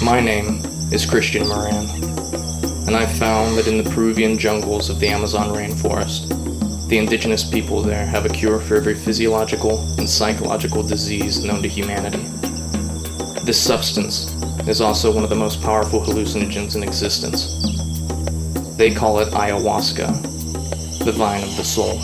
My name is Christian Moran, and I've found that in the Peruvian jungles of the Amazon rainforest, the indigenous people there have a cure for every physiological and psychological disease known to humanity. This substance is also one of the most powerful hallucinogens in existence. They call it ayahuasca, the vine of the soul.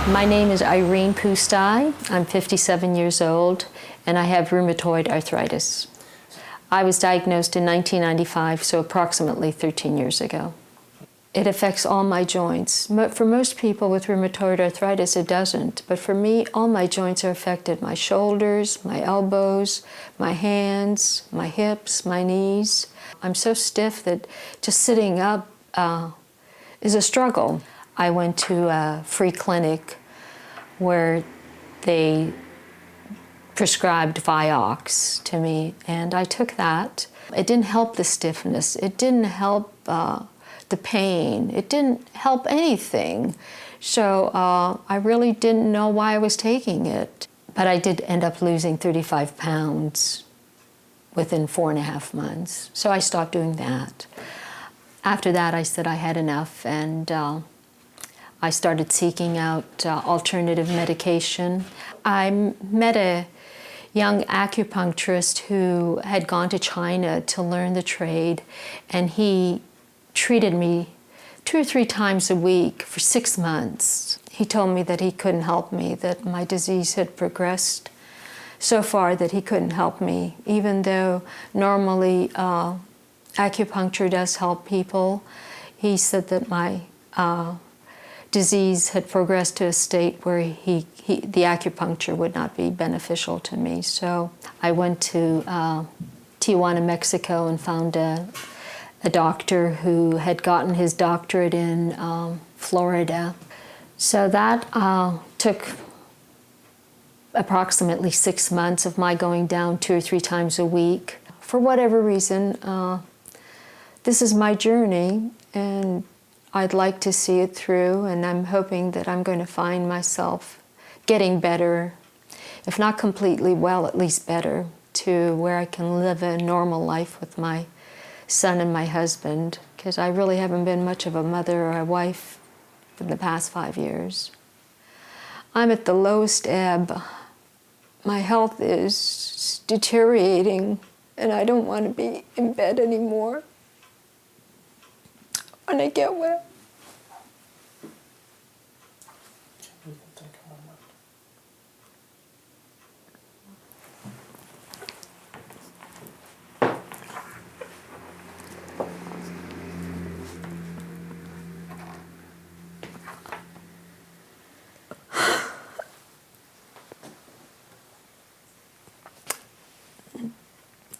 My name is Irene Pustai. I'm 57 years old, and I have rheumatoid arthritis. I was diagnosed in 1995, so approximately 13 years ago. It affects all my joints. For most people with rheumatoid arthritis, it doesn't. But for me, all my joints are affected. My shoulders, my elbows, my hands, my hips, my knees. I'm so stiff that just sitting up is a struggle. I went to a free clinic where they prescribed Vioxx to me, and I took that. It didn't help the stiffness. It didn't help the pain. It didn't help anything. So I really didn't know why I was taking it. But I did end up losing 35 pounds within 4.5 months. So I stopped doing that. After that, I said I had enough, and I started seeking out alternative medication. I met a young acupuncturist who had gone to China to learn the trade, and he treated me 2 or 3 times a week for 6 months. He told me that he couldn't help me, that my disease had progressed so far that he couldn't help me, even though normally acupuncture does help people. He said that my disease had progressed to a state where the acupuncture would not be beneficial to me. So I went to Tijuana, Mexico, and found a doctor who had gotten his doctorate in Florida. So that took approximately 6 months of my going down 2 or 3 times a week. For whatever reason, this is my journey, and I'd like to see it through, and I'm hoping that I'm going to find myself getting better, if not completely well, at least better, to where I can live a normal life with my son and my husband, because I really haven't been much of a mother or a wife for the past 5 years. I'm at the lowest ebb. My health is deteriorating, and I don't want to be in bed anymore when I get well.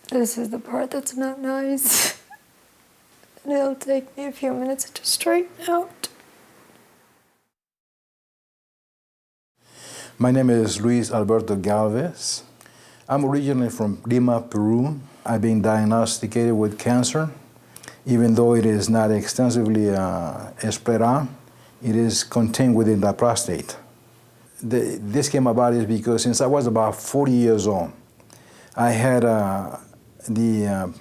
This is the part that's not nice. And it'll take me a few minutes to straighten out. My name is Luis Alberto Galvez. I'm originally from Lima, Peru. I've been diagnosticated with cancer. Even though it is not extensively spread out, it is contained within the prostate. This came about is because since I was about 40 years old, I had the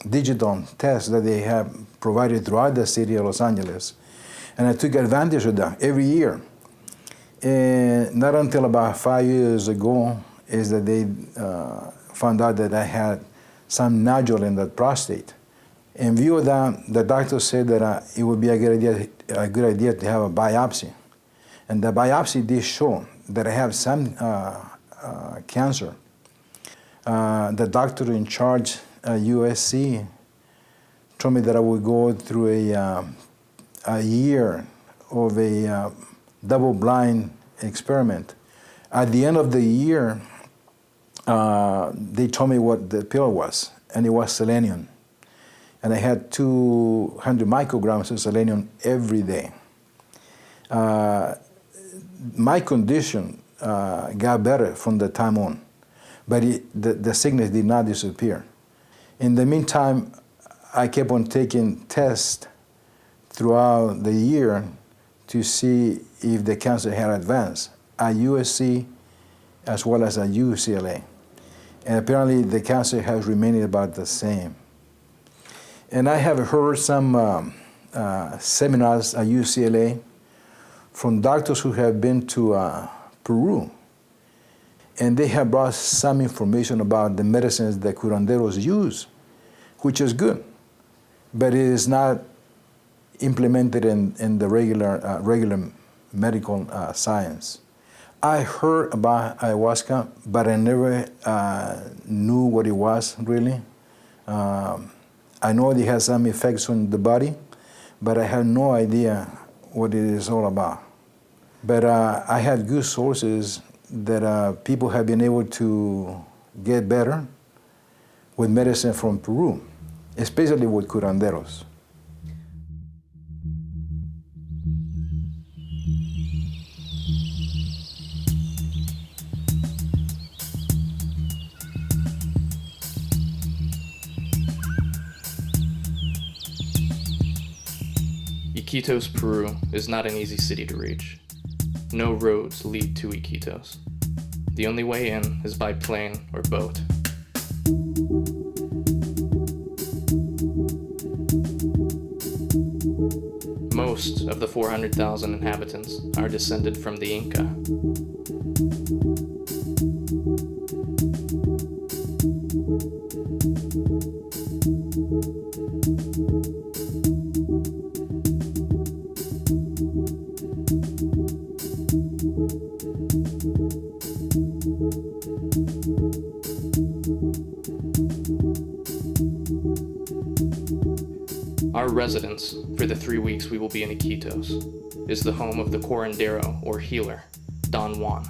digital test that they have provided throughout the city of Los Angeles. And I took advantage of that every year. And not until about 5 years ago is that they found out that I had some nodule in the prostate. In view of that, the doctor said that it would be a good idea to have a biopsy. And the biopsy did show that I have some cancer. The doctor in charge at USC told me that I would go through a year of a double-blind experiment. At the end of the year, they told me what the pill was, and it was selenium. And I had 200 micrograms of selenium every day. my condition got better from the time on, but the sickness did not disappear. In the meantime, I kept on taking tests throughout the year to see if the cancer had advanced at USC as well as at UCLA. And apparently the cancer has remained about the same. And I have heard some seminars at UCLA from doctors who have been to Peru. And they have brought some information about the medicines that curanderos use, which is good, but it is not implemented in the regular medical science. I heard about ayahuasca, but I never knew what it was really. I know it has some effects on the body, but I had no idea what it is all about. But I had good sources that people have been able to get better with medicine from Peru, especially with curanderos. Iquitos, Peru is not an easy city to reach. No roads lead to Iquitos. The only way in is by plane or boat. Most of the 400,000 inhabitants are descended from the Inca. Our residence, for the 3 weeks we will be in Iquitos, is the home of the curandero, or healer, Don Juan.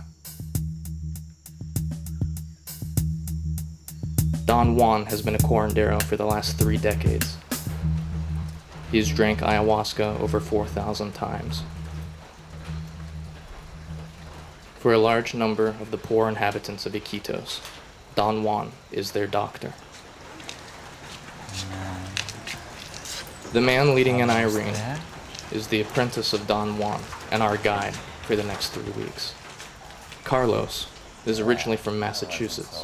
Don Juan has been a curandero for the last 3 decades. He has drank ayahuasca over 4,000 times. For a large number of the poor inhabitants of Iquitos, Don Juan is their doctor. The man leading in Irene is the apprentice of Don Juan and our guide for the next 3 weeks. Carlos is originally from Massachusetts,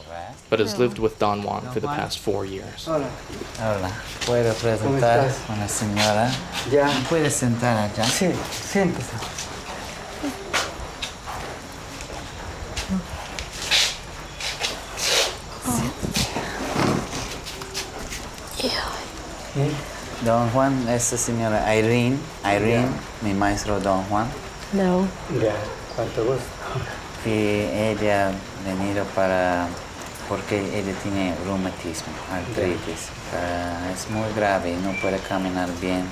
but has lived with Don Juan for the past 4 years. Hola. ¿Puedo presentar a una señora? Ya. ¿Puede sentar allá? Sí, siéntese. Don Juan, esta señora Irene, mi maestro Don Juan. No. Ya, cuánto gusto. Y ella ha venido porque ella tiene reumatismo, artritis. Es muy grave y no puede caminar bien.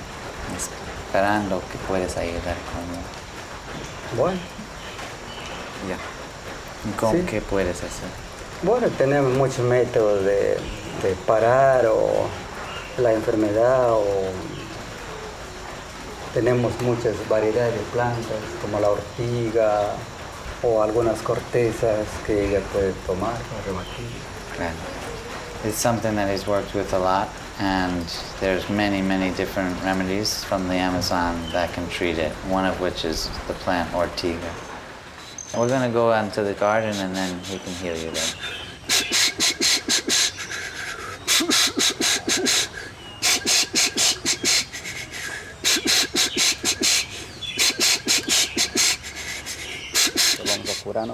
Esperando que puedas ayudar con... Bueno. Ya. ¿Y con Sí. qué puedes hacer? Bueno, tenemos muchos métodos de parar o la enfermedad, o tenemos muchas variedades de plantas como la ortiga o algunas cortezas que ella puede tomar para reumatismo. Right. It's something that he's worked with a lot, and there's many, many different remedies from the Amazon that can treat it, one of which is the plant ortiga. We're going to go out into the garden and then he can heal you there.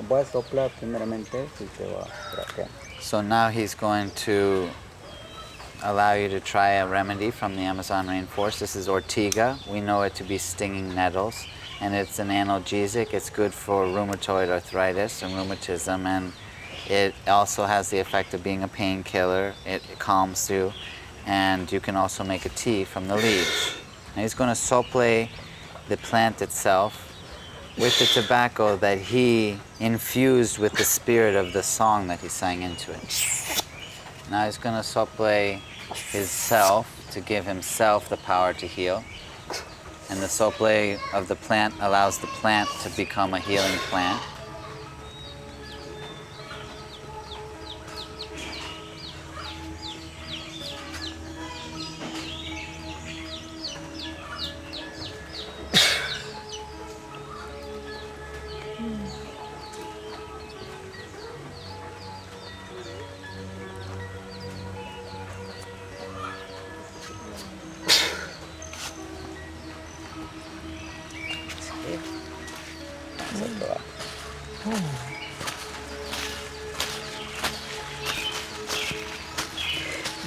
Voy a soplar primeramente y te va por acá. So now he's going to allow you to try a remedy from the Amazon rainforest. This is ortiga. We know it to be stinging nettles, and it's an analgesic. It's good for rheumatoid arthritis and rheumatism, and it also has the effect of being a painkiller. It calms you, and you can also make a tea from the leaves. And he's going to sople the plant itself with the tobacco that he infused with the spirit of the song that he sang into it. Now he's going to sople himself to give himself the power to heal. And the sople of the plant allows the plant to become a healing plant.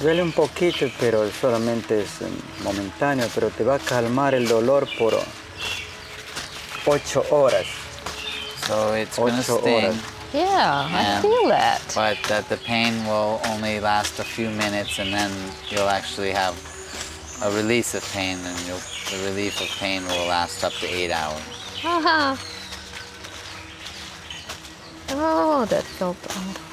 Duele un poquito, pero solamente es momentáneo, pero te va a calmar el dolor por 8 horas. So it's going to 8 sting. horas. Yeah, I And- feel that. But that the pain will only last a few minutes, and then you'll actually have a release of pain, and the relief of pain will last up to 8 hours. Uh-huh. Oh, that felt awful.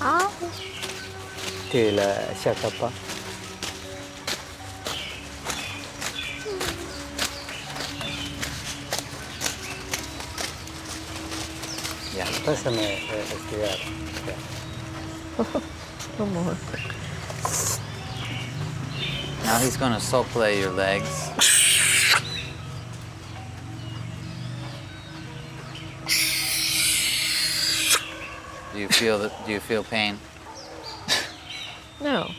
Ow. Que la chacapa. Yeah. Pásame estudiar. No more. Now he's going to sople your legs. Do you feel pain? No.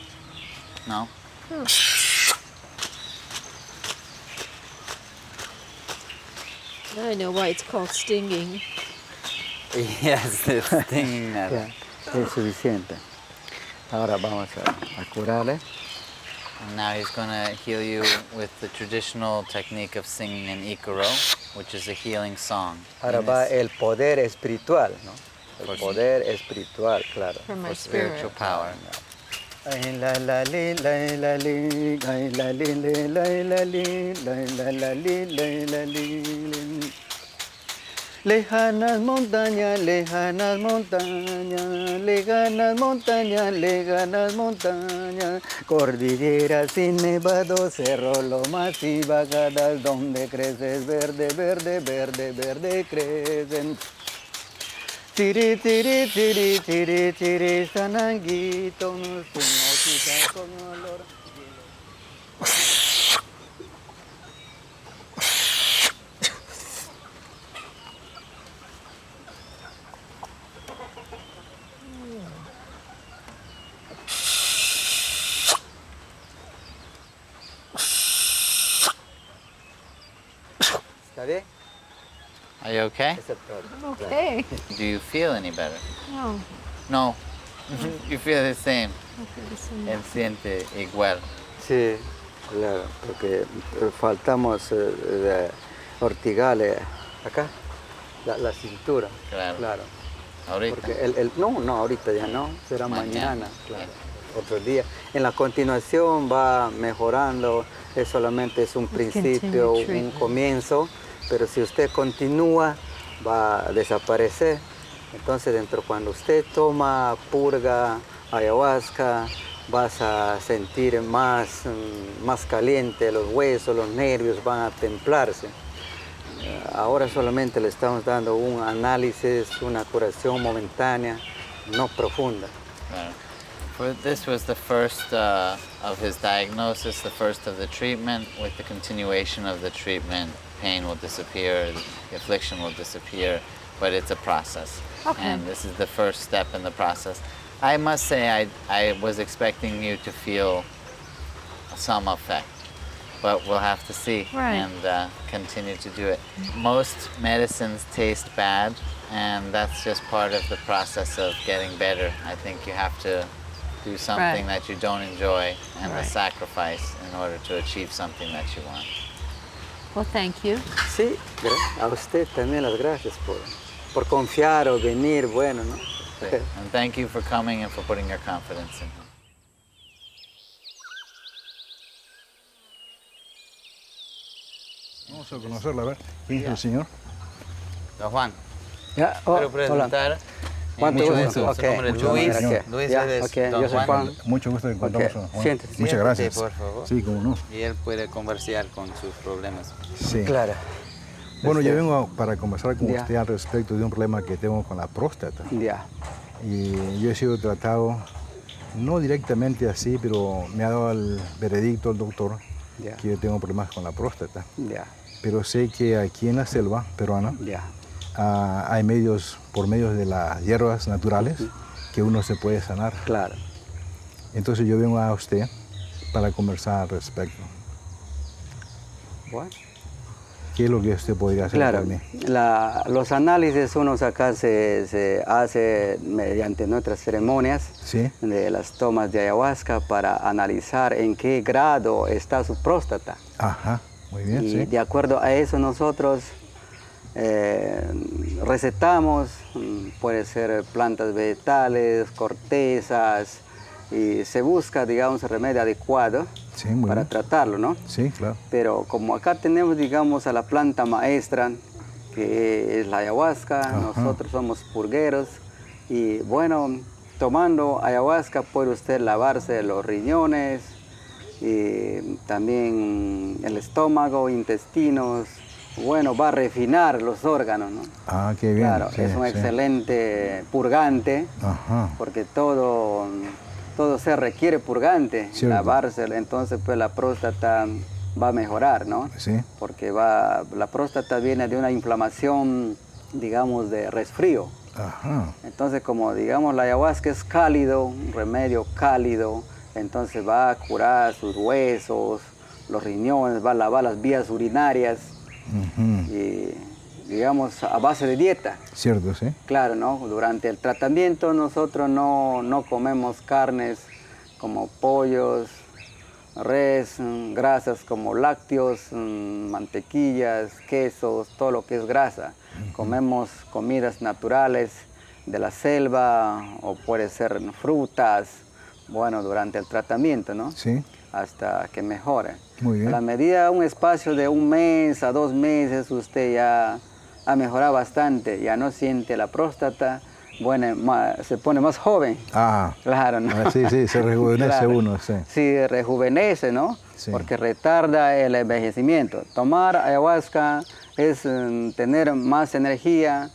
No? Now I know why it's called stinging. Yes, it's stinging nettle. Ya, es suficiente. Ahora vamos a curarle. And now he's going to heal you with the traditional technique of singing an ikaro, which is a healing song. Ahora In va this- el poder espiritual, ¿no? El poder espiritual, claro. For my for spiritual spirit. power. Ay, la la li, la li, ay, la li, la li, la li. Lejanas montañas, lejanas montañas, lejanas montañas, lejanas montañas, cordilleras sin nevados, cerros, lomas y bajadas, donde creces verde, verde, verde, verde crecen. Tiri, tiri, tiri, tiri, tiri, sananguito, no quizás con olor. ¿Está bien? Are you okay? Eso es todo. Okay. Do you feel any better? No. No. You feel the same. Él siente igual. Sí, claro, porque faltamos de ortigales acá, la cintura. Claro. Ahorita. Porque no, ahorita ya no, será Mañana. mañana, claro, otro día. En la continuación va mejorando, solamente es un principio, un treatment. comienzo, pero si usted continúa va a desaparecer. Entonces cuando usted toma purga, ayahuasca, vas a sentir más caliente los huesos, los nervios van a templarse. Ahora solamente le estamos dando un análisis, una curación momentánea, no profunda. This was the first of his diagnosis, the first of the treatment. With the continuation of the treatment, pain will disappear, the affliction will disappear, but it's a process. Okay. And this is the first step in the process. I must say I was expecting you to feel some effect, but we'll have to see Right. and continue to do it. Most medicines taste bad, and that's just part of the process of getting better. I think you have to do something Right. that you don't enjoy and the Right. sacrifice in order to achieve something that you want. Well, thank you. Sí, a usted también las gracias por confiar o venir, bueno, ¿no? And thank you for coming and for putting your confidence in him. Vamos a conocerla, a ver. ¿Quién es el señor? Don Juan, Ya, quiero hola. presentar ¿Cuánto mucho gusto? gusto. Su Ok. nombre es Muchas Luis. gracias. Luis, Ya, él es ok, don yo soy Juan. Mucho gusto de encontrarnos. Ok, Juan. siéntese. Muchas Siéntate, gracias. por favor. Sí, cómo no. Y él puede conversar con sus problemas. Sí. Claro. Bueno, yo vengo para conversar con Ya. usted al respecto de un problema que tengo con la próstata. Ya. Y yo he sido tratado, no directamente así, pero me ha dado el veredicto el doctor Ya. que yo tengo problemas con la próstata. Ya. Pero sé que aquí en la selva peruana Ya. hay medios, por medio de las hierbas naturales, que uno se puede sanar. Claro. Entonces yo vengo a usted para conversar al respecto. Bueno. ¿Qué es lo que usted podría hacer Claro, por mí? los análisis unos acá se hace mediante nuestras ceremonias Sí. de las tomas de ayahuasca para analizar en qué grado está su próstata. Ajá, muy bien, Y sí. de acuerdo a eso nosotros recetamos, puede ser plantas vegetales, cortezas, y se busca, digamos, el remedio adecuado Sí, muy para bien. tratarlo, ¿no? Sí, claro. Pero como acá tenemos, digamos, a la planta maestra, que es la ayahuasca, Ajá. nosotros somos purgueros, y bueno, tomando ayahuasca puede usted lavarse los riñones, y también el estómago, intestinos, bueno, va a refinar los órganos, ¿no? Ah, qué bien. Claro, sí, es un sí. excelente purgante, Ajá. porque todo se requiere purgante, Cierto. lavarse, entonces pues la próstata va a mejorar, ¿no? Sí. Porque la próstata viene de una inflamación, digamos, de resfrío. Ajá. Entonces, como digamos la ayahuasca es cálido, un remedio cálido, entonces va a curar sus huesos, los riñones, va a lavar las vías urinarias, Ujú. y digamos a base de dieta. Cierto, sí. Claro, ¿no? Durante el tratamiento nosotros no comemos carnes como pollos, res, grasas como lácteos, mantequillas, quesos, todo lo que es grasa. Comemos comidas naturales de la selva o puede ser frutas, bueno, durante el tratamiento, ¿no? Sí. Hasta que mejore. Muy bien. A la medida, un espacio de 1 mes a 2 meses, usted ya ha mejorado bastante, ya no siente la próstata, bueno, se pone más joven. Ah. Claro, ¿no? Sí, sí, se rejuvenece Claro. uno, sí. Sí, rejuvenece, ¿no? Sí. Porque retarda el envejecimiento. Tomar ayahuasca es tener más energía,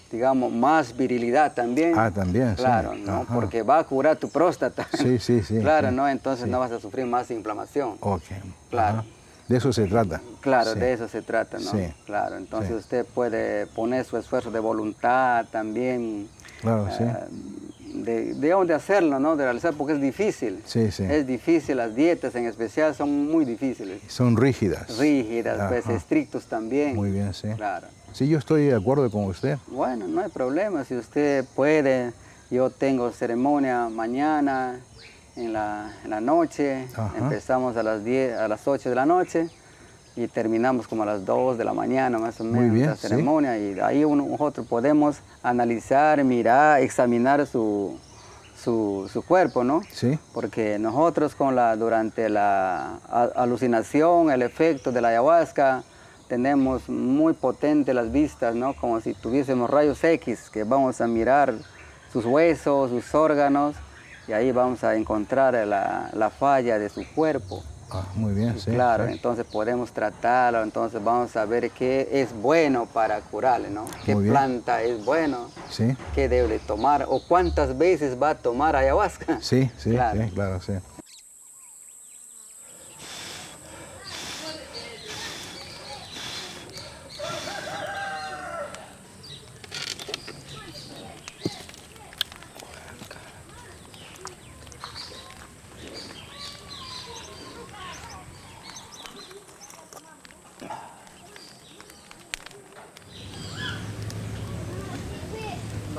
digamos, más virilidad también. Ah, también, sí. Claro, ¿no? Ajá. Porque va a curar tu próstata. Sí, sí, sí. Claro, sí. ¿no? Entonces Sí. no vas a sufrir más inflamación. Ok. Claro. Ajá. De eso se trata. Claro, Sí. de eso se trata, ¿no? Sí. Claro, entonces Sí. usted puede poner su esfuerzo de voluntad también. Claro, sí. Digamos de hacerlo, ¿no? De realizar, porque es difícil. Sí, sí. Es difícil, las dietas en especial son muy difíciles. Son rígidas. Rígidas, pues Ajá. estrictos también. Muy bien, sí. Claro. Sí, yo estoy de acuerdo con usted. Bueno, no hay problema, si usted puede, yo tengo ceremonia mañana en la noche, Ajá. empezamos a las 10, a las 8 de la noche y terminamos como a las 2 de la mañana más o Muy menos bien, la sí. ceremonia, y de ahí nosotros podemos analizar, mirar, examinar su cuerpo, ¿no? Sí. Porque nosotros durante la alucinación, el efecto de la ayahuasca, tenemos muy potentes las vistas, ¿no? Como si tuviésemos rayos X, que vamos a mirar sus huesos, sus órganos, y ahí vamos a encontrar la falla de su cuerpo. Ah, muy bien, sí. Claro, sí. entonces podemos tratarlo, entonces vamos a ver qué es bueno para curarle, ¿no? ¿Qué Muy bien. planta es bueno? Sí, ¿Qué debe tomar? ¿O cuántas veces va a tomar ayahuasca? sí, sí, Claro. sí, claro, sí.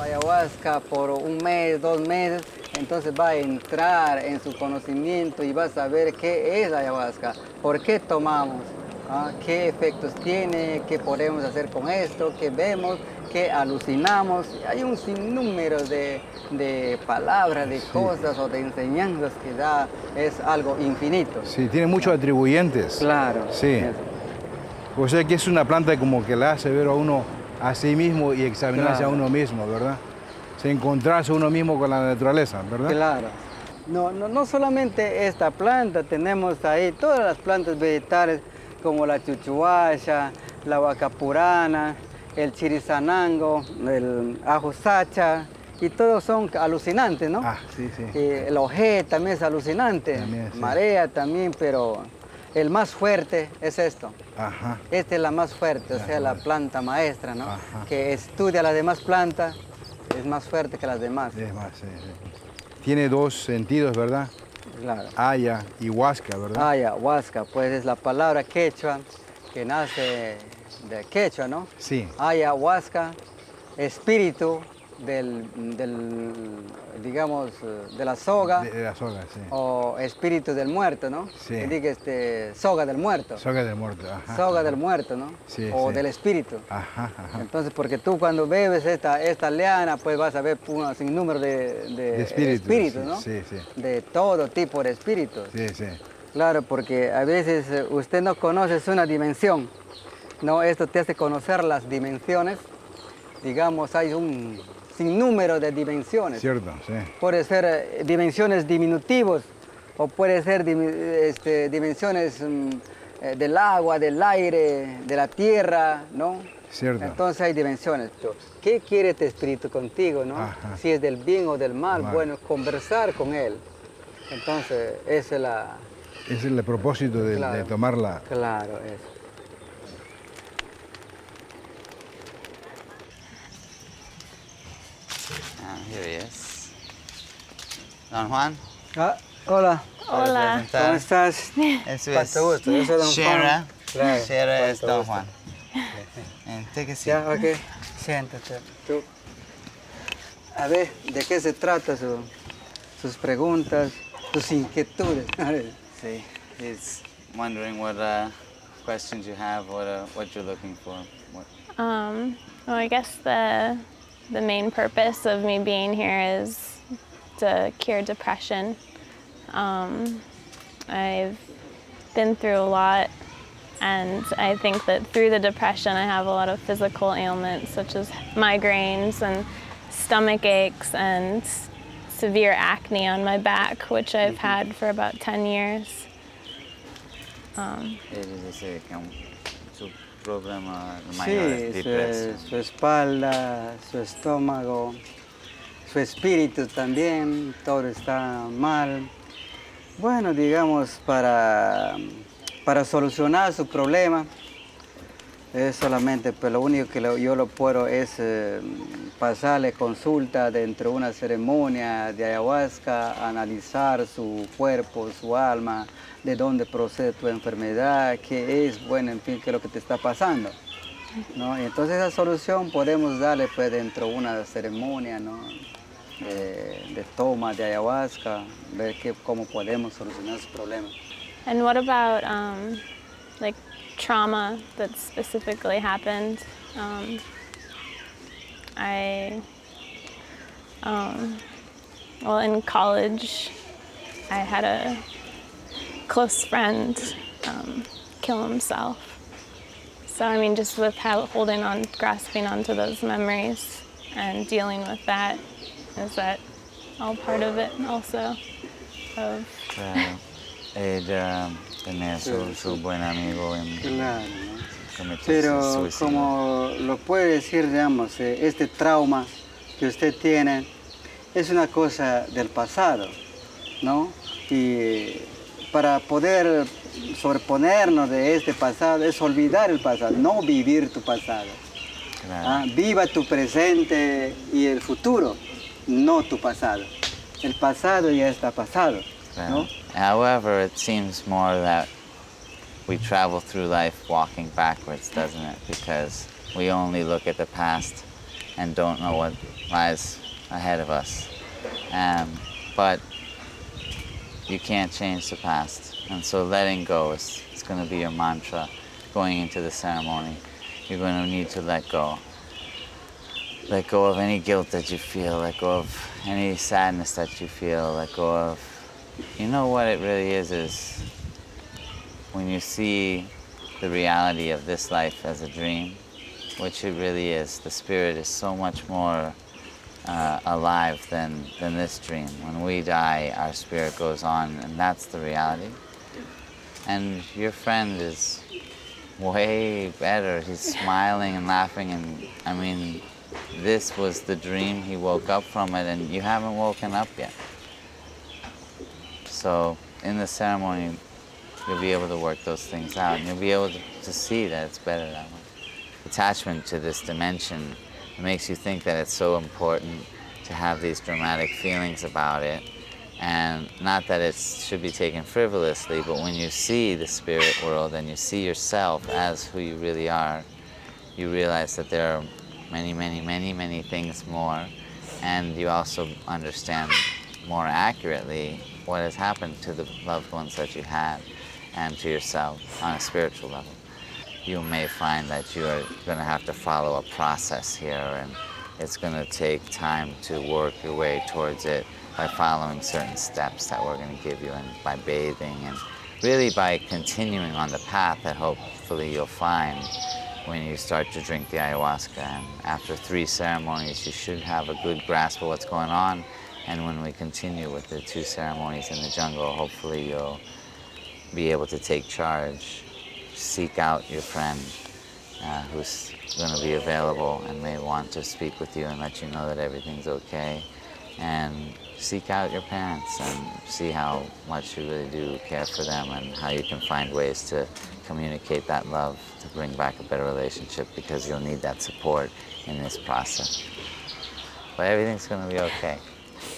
Ayahuasca por 1 mes, 2 meses, entonces va a entrar en su conocimiento y va a saber qué es la ayahuasca, por qué tomamos, qué efectos tiene, qué podemos hacer con esto, qué vemos, qué alucinamos. Hay un sinnúmero de palabras, de cosas o de enseñanzas que da, es algo infinito. Sí, tiene muchos atribuyentes. Claro. Sí. O sea que es una planta como que la hace ver a uno a sí mismo y examinarse Claro. a uno mismo, ¿verdad? Se encontrarse uno mismo con la naturaleza, ¿verdad? Claro. No solamente esta planta, tenemos ahí todas las plantas vegetales como la chuchuaya, la huacapurana, el chirizanango, el ajo sacha, y todos son alucinantes, ¿no? Ah, sí, sí. El ojé también es alucinante, También, sí. marea también, pero el más fuerte es esto. Ajá. Esta es la más fuerte, o sea, la planta maestra, ¿no? Ajá. Que estudia las demás plantas, es más fuerte que las demás. Es más, sí, sí. Tiene dos sentidos, ¿verdad? Claro. Haya y huasca, ¿verdad? Ayahuasca, pues es la palabra quechua que nace de quechua, ¿no? Sí. Ayahuasca, espíritu digamos, de la soga, De la soga, sí. o espíritu del muerto, ¿no? Sí. Que diga soga del muerto. Soga del muerto, ajá. Soga del muerto, ¿no? Sí, o sí. del espíritu. Ajá, ajá. Entonces, porque tú cuando bebes esta liana, pues vas a ver un sinnúmero de espíritus, sí, ¿no? sí, sí. De todo tipo de espíritus. Sí, sí. Claro, porque a veces usted no conoce una dimensión, ¿no? Esto te hace conocer las dimensiones. Digamos, hay un sinnúmero de dimensiones. Cierto, sí. Puede ser dimensiones diminutivos o puede ser dimensiones del agua, del aire, de la tierra, ¿no? Cierto. Entonces hay dimensiones. ¿Qué quiere este espíritu contigo, no? Ajá. Si es del bien o del mal, Mal. bueno, conversar con él. Entonces, esa es la... Ese es el propósito de Claro. tomarla. Claro, eso. Here he is. Don Juan. Ah, hola. Hola. ¿Cómo estás? Eso Cuánto gusto. Yo soy Don Shara. Juan. Claro, Shara es cuánto Don gusto. Juan. And take a seat. Ya, ok. Siéntate. Tú. A ver, ¿de qué se trata sus preguntas, sus inquietudes? See, he's wondering what questions you have, what you're looking for. Well, I guess the main purpose of me being here is to cure depression. I've been through a lot, and I think that through the depression I have a lot of physical ailments such as migraines and stomach aches and severe acne on my back, which I've had for about 10 years. Él dice que su problema mayor es Sí, depresión. su espalda, su estómago, su espíritu también, todo está mal. Bueno, digamos, para solucionar su problema, es solamente, pues lo único que yo lo puedo es pasarle consulta dentro de una ceremonia de ayahuasca, analizar su cuerpo, su alma, de dónde procede tu enfermedad, qué es, bueno, en fin, qué es lo que te está pasando, ¿no? Y entonces esa solución podemos darle pues dentro de una ceremonia, ¿no? De toma de ayahuasca, ver cómo podemos solucionar su problema. And what about like trauma that specifically happened? Well, in college, I had a close friend kill himself. So, I mean, just with grasping onto those memories and dealing with that, is that all part of it also? Claro. Ella tenía su buen amigo en Claro, ¿no? cometió Pero suicidio. como lo puede decir, digamos, este trauma que usted tiene es una cosa del pasado, ¿no? Y para poder sobreponernos de este pasado es olvidar el pasado, no vivir tu pasado. Claro. Viva tu presente y el futuro, no tu pasado. El pasado ya está pasado, ¿no? However, it seems more that we travel through life walking backwards, doesn't it? Because we only look at the past and don't know what lies ahead of us. But you can't change the past. And so letting go is going to be your mantra going into the ceremony. You're going to need to let go. Let go of any guilt that you feel, let go of any sadness that you feel, let go of... You know what it really is when you see the reality of this life as a dream, which it really is. The spirit is so much more alive than this dream. When we die, our spirit goes on, and that's the reality. And your friend is way better. He's smiling and laughing, and I mean, this was the dream. He woke up from it, and you haven't woken up yet. So in the ceremony, you'll be able to work those things out, and you'll be able to see that it's better that way. Attachment to this dimension, it makes you think that it's so important to have these dramatic feelings about it. And not that it should be taken frivolously, but when you see the spirit world and you see yourself as who you really are, you realize that there are many, many, many, many things more. And you also understand more accurately what has happened to the loved ones that you had and to yourself on a spiritual level. You may find that you are going to have to follow a process here, and it's going to take time to work your way towards it by following certain steps that we're going to give you, and by bathing, and really by continuing on the path that hopefully you'll find when you start to drink the ayahuasca. And after 3 ceremonies, you should have a good grasp of what's going on. And when we continue with the 2 ceremonies in the jungle, hopefully you'll be able to take charge, seek out your friend who's going to be available and may want to speak with you and let you know that everything's okay. And seek out your parents and see how much you really do care for them, and how you can find ways to communicate that love to bring back a better relationship, because you'll need that support in this process. But everything's going to be okay.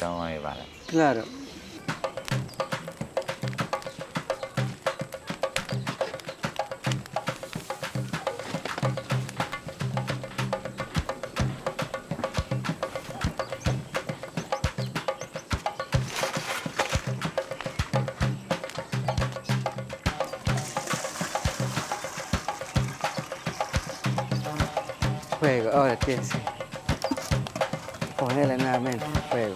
Don't worry about it. Claro. Fuego, ahora tienes que ponerle nuevamente fuego.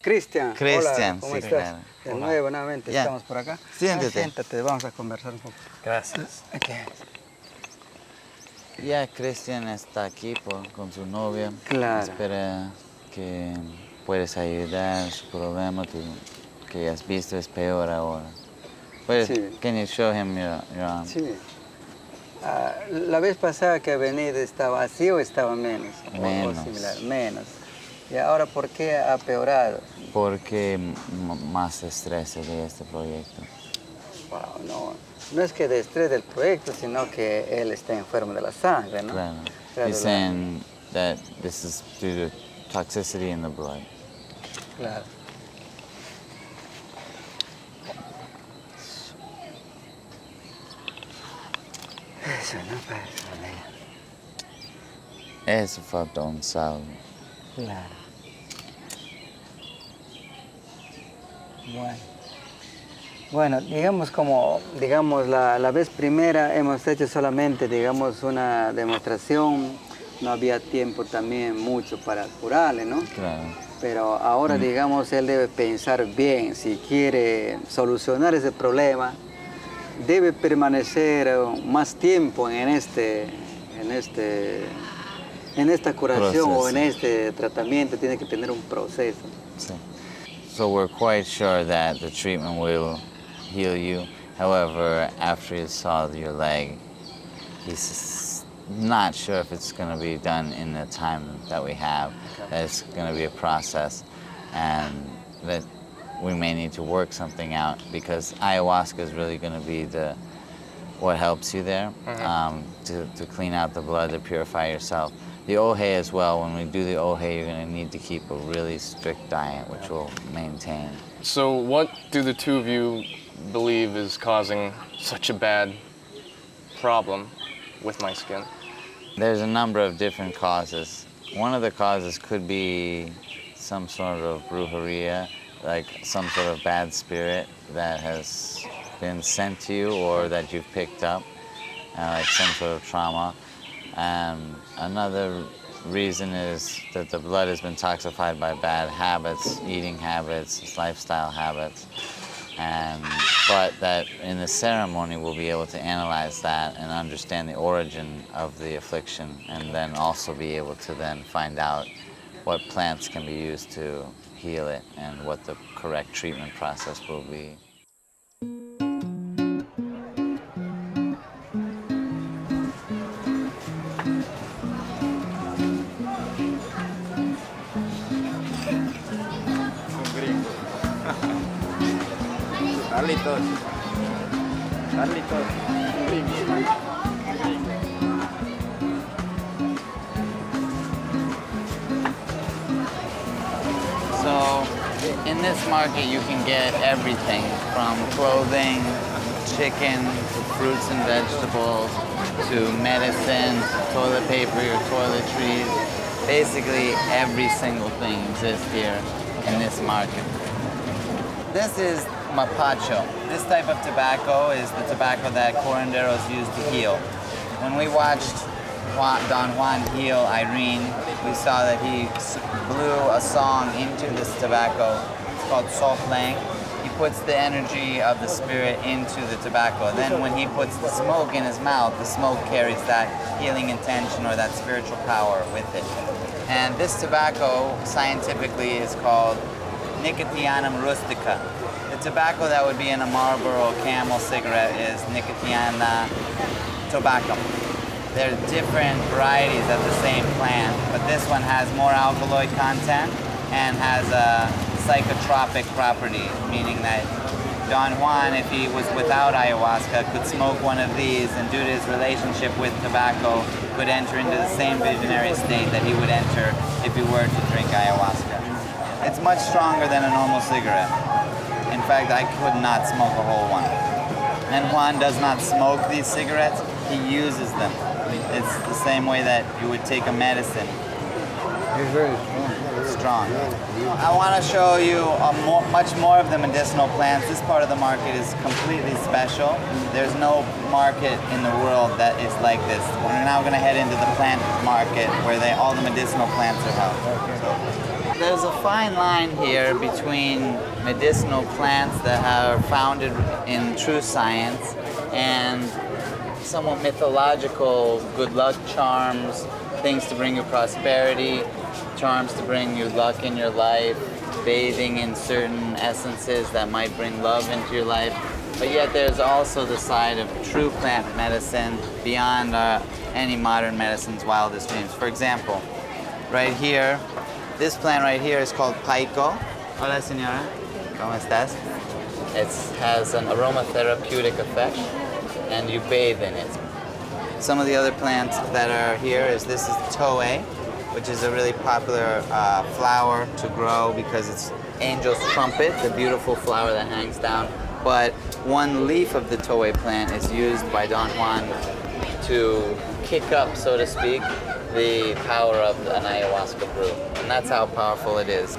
Cristian, hola, ¿cómo sí, estás? claro. De nuevo, nuevamente, Ya. estamos por acá. Siéntate. Siéntate, vamos a conversar un poco. Gracias. Okay. Ya Cristian está aquí con su novia. Claro. Espera que puedes ayudar. Su problema que has visto es peor ahora. Puedes, Sí. Can you show him your arm? Sí. La vez pasada que vení estaba así o estaba menos. Menos. O similar, menos. ¿Y ahora por qué ha peorado? Porque más estrés de este proyecto. Wow, no es que de estrés del proyecto, sino que él está enfermo de la sangre, ¿no? Claro. Claro, He's saying that this is due to toxicity in the blood. Claro. Eso no pasa, Eso falta un sal. Claro. Bueno, digamos la vez primera hemos hecho solamente, digamos, una demostración. No había tiempo también mucho para curarle, ¿no? Claro. Pero ahora, digamos, él debe pensar bien. Si quiere solucionar ese problema, debe permanecer más tiempo en esta curación o en este tratamiento. Tiene que tener un proceso. Sí. So we're quite sure that the treatment will heal you. However, after he saw your leg, he's not sure if it's going to be done in the time that we have. Okay. That it's going to be a process, and that we may need to work something out, because ayahuasca is really going to be what helps you there, to clean out the blood, to purify yourself. The ohe as well. When we do the ohe, you're going to need to keep a really strict diet, which will maintain. So what do the two of you believe is causing such a bad problem with my skin? There's a number of different causes. One of the causes could be some sort of brujeria, like some sort of bad spirit that has been sent to you or that you've picked up, like some sort of trauma. Another reason is that the blood has been toxified by bad habits, eating habits, lifestyle habits. But that in the ceremony we'll be able to analyze that and understand the origin of the affliction, and then also be able to then find out what plants can be used to heal it and what the correct treatment process will be. So in this market you can get everything from clothing, chicken, to fruits and vegetables, to medicine, toilet paper, your toiletries. Basically every single thing exists here in this market. This is mapacho. This type of tobacco is the tobacco that curanderos use to heal. When we watched Don Juan heal Irene, we saw that he blew a song into this tobacco. It's called soplang. He puts the energy of the spirit into the tobacco. Then when he puts the smoke in his mouth, the smoke carries that healing intention or that spiritual power with it. And this tobacco scientifically is called Nicotianum rustica. The tobacco that would be in a Marlboro Camel cigarette is Nicotiana tobacco. They're different varieties of the same plant, but this one has more alkaloid content and has a psychotropic property, meaning that Don Juan, if he was without ayahuasca, could smoke one of these and due to his relationship with tobacco, could enter into the same visionary state that he would enter if he were to drink ayahuasca. It's much stronger than a normal cigarette. In fact, I could not smoke a whole one. And Juan does not smoke these cigarettes, he uses them. It's the same way that you would take a medicine. It's very strong. Strong. I want to show you much more of the medicinal plants. This part of the market is completely special. There's no market in the world that is like this. We're now going to head into the plant market where all the medicinal plants are held. So, there's a fine line here between medicinal plants that are founded in true science and somewhat mythological good luck charms, things to bring you prosperity, charms to bring you luck in your life, bathing in certain essences that might bring love into your life. But yet there's also the side of true plant medicine beyond any modern medicine's wildest dreams. For example, right here, this plant right here is called paico. Hola, señora. ¿Cómo estás? It has an aromatherapeutic effect, and you bathe in it. Some of the other plants that are here this is toei, which is a really popular flower to grow because it's angel's trumpet, the beautiful flower that hangs down. But one leaf of the toei plant is used by Don Juan to kick up, so to speak, the power of an ayahuasca brew. And that's how powerful it is.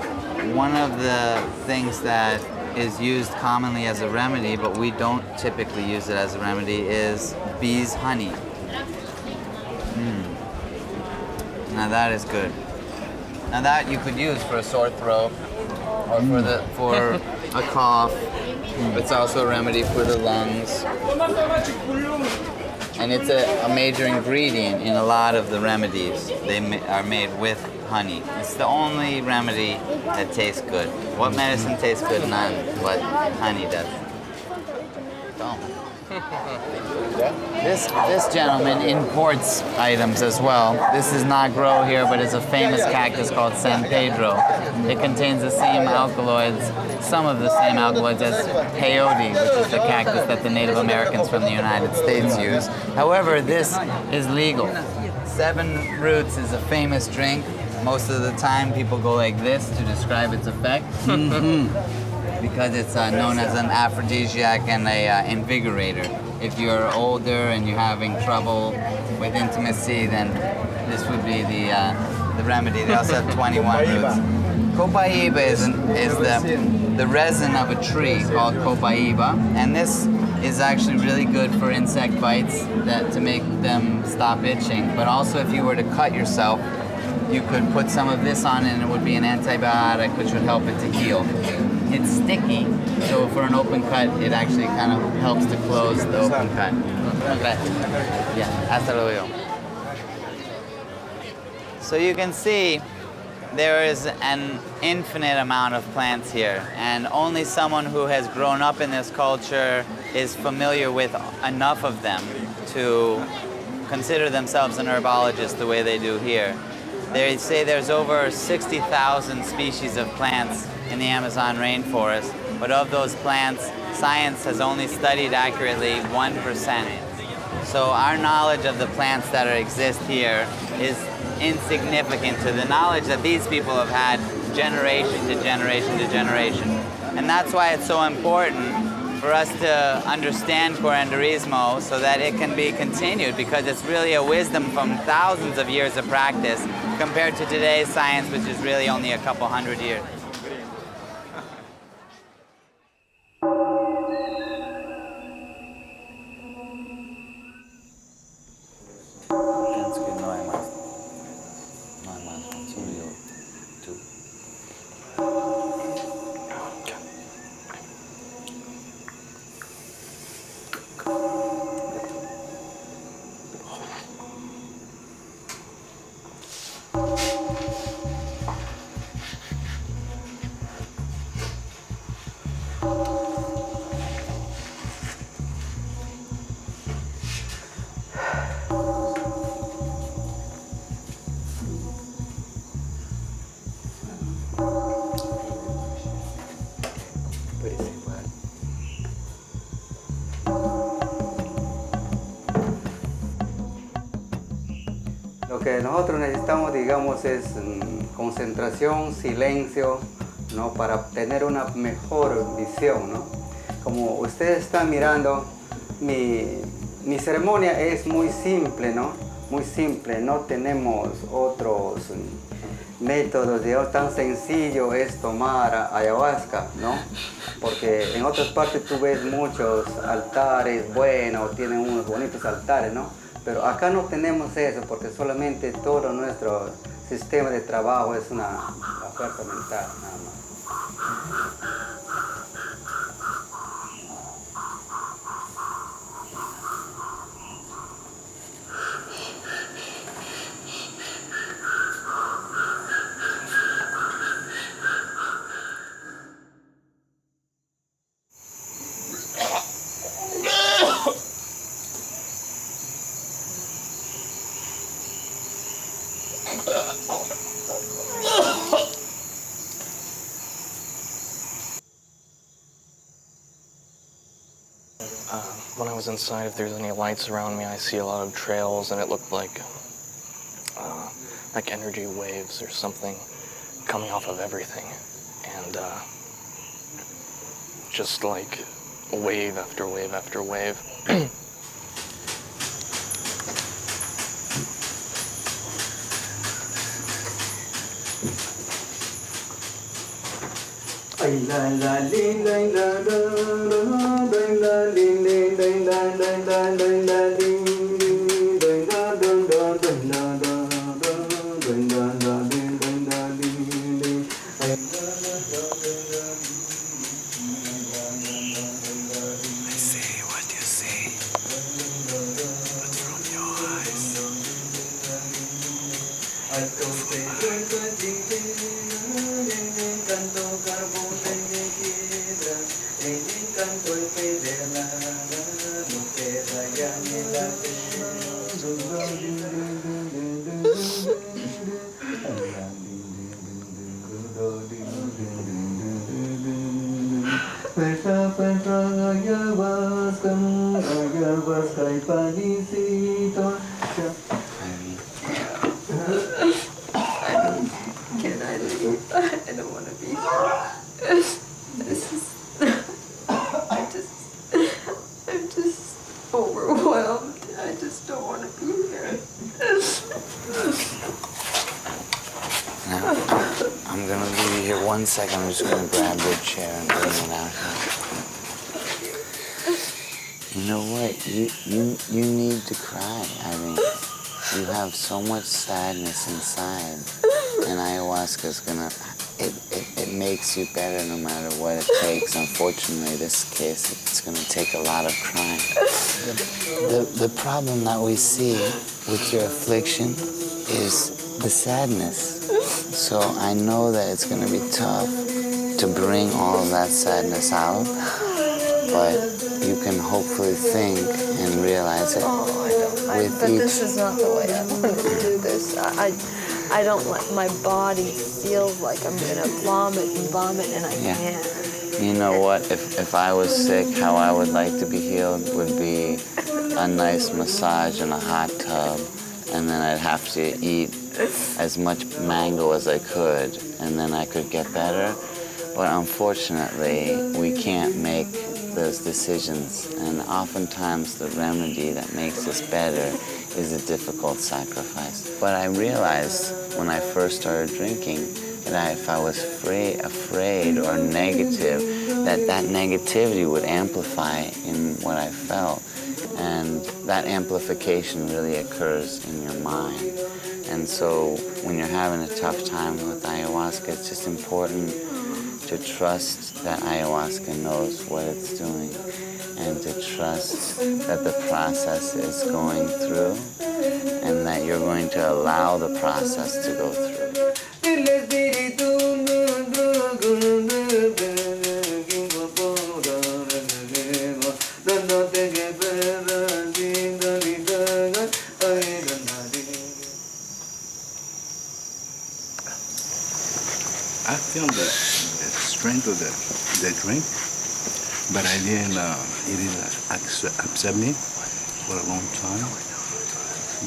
One of the things that is used commonly as a remedy, but we don't typically use it as a remedy, is bees' honey. Now that is good. Now that you could use for a sore throat or for a cough. It's also a remedy for the lungs. And it's a major ingredient in a lot of the remedies. They are made with honey. It's the only remedy that tastes good. What medicine tastes good? None, but honey does. Don't. This gentleman imports items as well. This does not grow here, but it's a famous cactus called San Pedro. It contains the same alkaloids, some of the same alkaloids as peyote, which is the cactus that the Native Americans from the United States use. However, this is legal. 7 roots is a famous drink. Most of the time people go like this to describe its effect. Because it's known as an aphrodisiac and a invigorator. If you're older and you're having trouble with intimacy, then this would be the remedy. They also have 21 roots. Copaiba is the resin of a tree called copaiba, and this is actually really good for insect bites to make them stop itching. But also if you were to cut yourself, you could put some of this on and it would be an antibiotic which would help it to heal. It's sticky, so for an open cut, it actually kind of helps to close the open cut. Okay. Yeah, hasta luego. So you can see there is an infinite amount of plants here, and only someone who has grown up in this culture is familiar with enough of them to consider themselves an herbologist the way they do here. They say there's over 60,000 species of plants in the Amazon rainforest, but of those plants, science has only studied accurately 1%. So our knowledge of the plants that exist here is insignificant to the knowledge that these people have had generation to generation to generation. And that's why it's so important for us to understand curanderismo so that it can be continued, because it's really a wisdom from thousands of years of practice compared to today's science, which is really only a couple hundred years. Lo que nosotros necesitamos, digamos, es concentración, silencio, ¿no? Para tener una mejor visión, ¿no? Como ustedes están mirando, mi ceremonia es muy simple, ¿no? Muy simple, no tenemos otros métodos, digamos, tan sencillo es tomar ayahuasca, ¿no? Porque en otras partes tú ves muchos altares buenos, tienen unos bonitos altares, ¿no? Pero acá no tenemos eso, porque solamente todo nuestro sistema de trabajo es la fuerza mental, nada más. When I was inside, if there's any lights around me, I see a lot of trails, and it looked like energy waves or something coming off of everything, and just like wave after wave after wave. I don't want to be here. This is, I'm just overwhelmed. I just don't want to be here. Now, I'm gonna leave you here 1 second. I'm just gonna grab your chair and bring it out here. You know what? You need to cry. I mean, you have so much sadness inside, and ayahuasca's gonna. It makes you better no matter what it takes. Unfortunately, in this case, it's gonna take a lot of crying. The problem that we see with your affliction is the sadness. So I know that it's gonna be tough to bring all of that sadness out, but you can hopefully think and realize it. But this is not the way I wanted to do this. I don't let my body feel like I'm gonna vomit, and I can't. You know what? If I was sick, how I would like to be healed would be a nice massage in a hot tub, and then I'd have to eat as much mango as I could, and then I could get better. But unfortunately, we can't make those decisions, and oftentimes the remedy that makes us better is a difficult sacrifice. But I realized when I first started drinking that if I was afraid or negative, that negativity would amplify in what I felt. And that amplification really occurs in your mind. And so when you're having a tough time with ayahuasca, it's just important to trust that ayahuasca knows what it's doing, and to trust that the process is going through, and that you're going to allow the process to go through. I feel the strength of the drink, but I didn't, it didn't upset me for a long time.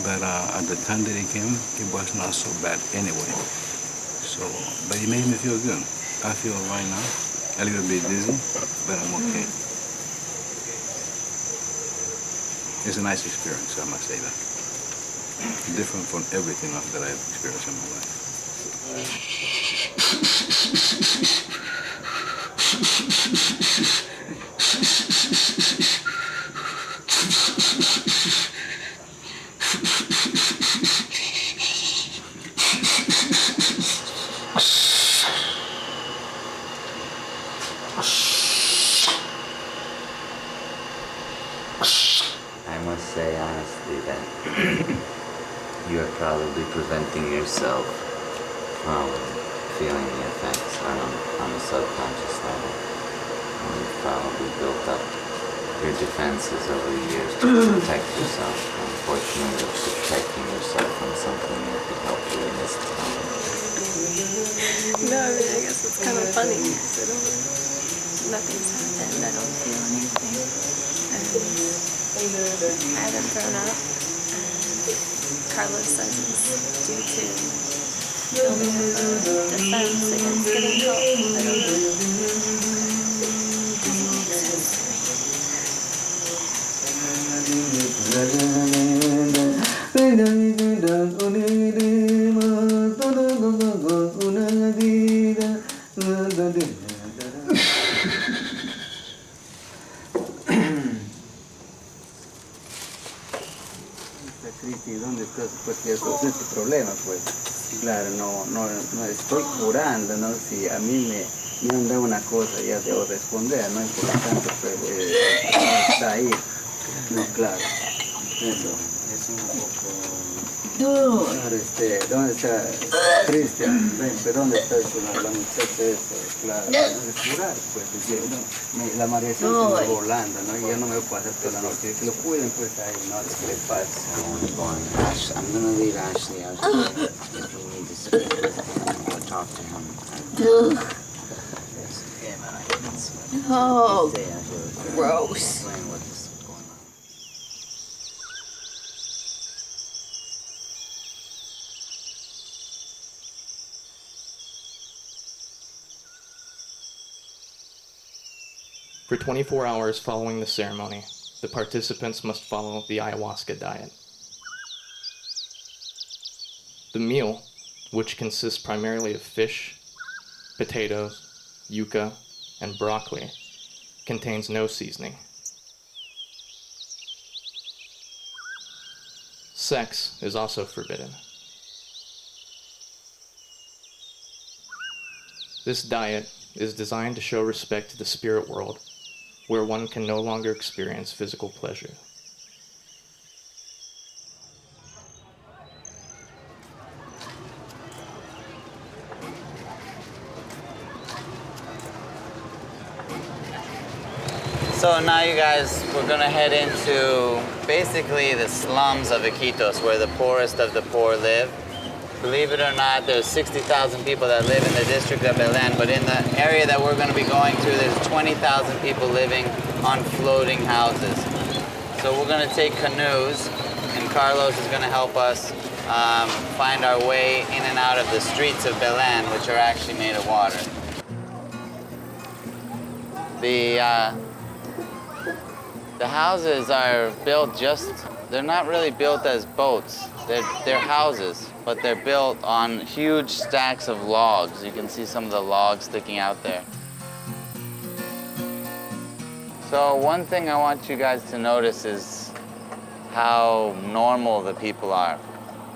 But at the time that it came, it was not so bad anyway. So, but it made me feel good. I feel right now a little bit dizzy, but I'm okay. It's a nice experience, I must say that. Different from everything else that I've experienced in my life. I must say honestly that you are probably preventing yourself from feeling the effects on a subconscious level. You've probably built up your defenses over the years to protect yourself. Unfortunately, you're protecting yourself from something that could help you in this time. No, I mean, I guess it's kind of funny because nothing's happened. I don't feel anything. And I haven't thrown up. And Carlos says it's due to building up a defense against getting help. I don't know. Doesn't make sense Cristi, ¿dónde estás? Porque eso es tu problema, pues. Claro, no estoy curando, ¿no? Si a mí me han dado una cosa, ya debo responder, no es por tanto, pues, no está ahí. No, claro. Eso es un poco... Claro, ¿dónde está Cristian? Ven, ¿dónde está la muchacha esa? Claro, no es curar, pues, la María se va volando, ¿no? Y yo no me puedo hacer toda la noche. Que lo cuiden, pues, ahí, ¿no? Es que le pasa. I'm going to leave Ashley out here if you need to speak with him or talk to him. Oh, gross. For 24 hours following the ceremony, the participants must follow the ayahuasca diet. The meal, which consists primarily of fish, potatoes, yuca, and broccoli, contains no seasoning. Sex is also forbidden. This diet is designed to show respect to the spirit world, where one can no longer experience physical pleasure. So now you guys, we're gonna head into basically the slums of Iquitos, where the poorest of the poor live. Believe it or not, there's 60,000 people that live in the district of Belén, but in the area that we're gonna be going to, there's 20,000 people living on floating houses. So we're gonna take canoes, and Carlos is gonna help us find our way in and out of the streets of Belén, which are actually made of water. The houses are built they're not really built as boats. They're houses, but they're built on huge stacks of logs. You can see some of the logs sticking out there. So one thing I want you guys to notice is how normal the people are.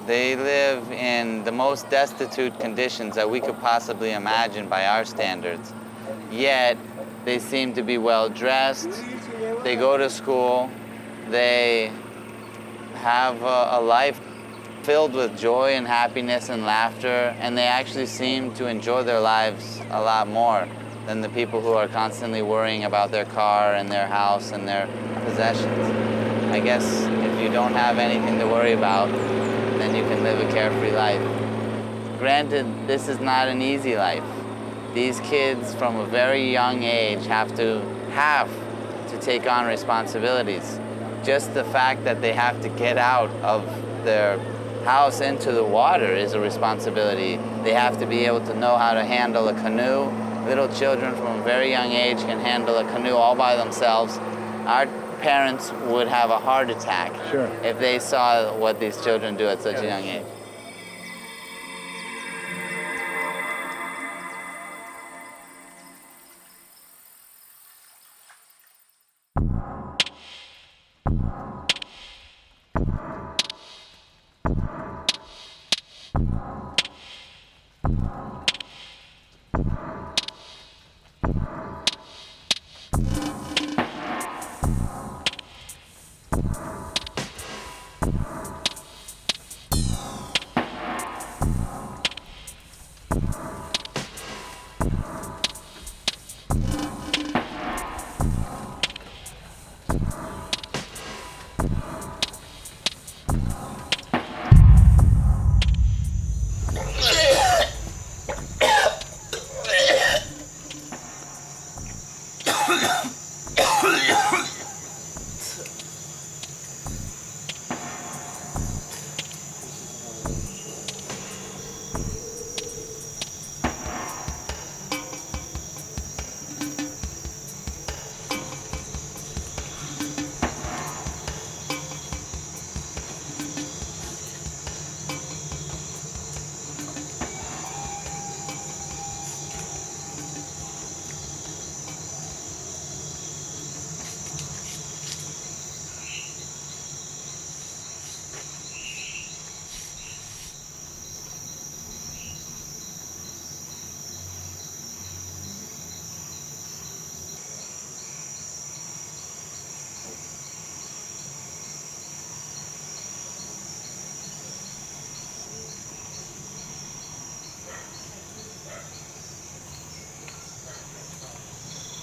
They live in the most destitute conditions that we could possibly imagine by our standards. Yet, they seem to be well dressed, they go to school, they have a life filled with joy and happiness and laughter, and they actually seem to enjoy their lives a lot more than the people who are constantly worrying about their car and their house and their possessions. I guess if you don't have anything to worry about, then you can live a carefree life. Granted, this is not an easy life. These kids from a very young age have to take on responsibilities. Just the fact that they have to get out of their house into the water is a responsibility. They have to be able to know how to handle a canoe. Little children from a very young age can handle a canoe all by themselves. Our parents would have a heart attack if they saw what these children do at such a young age.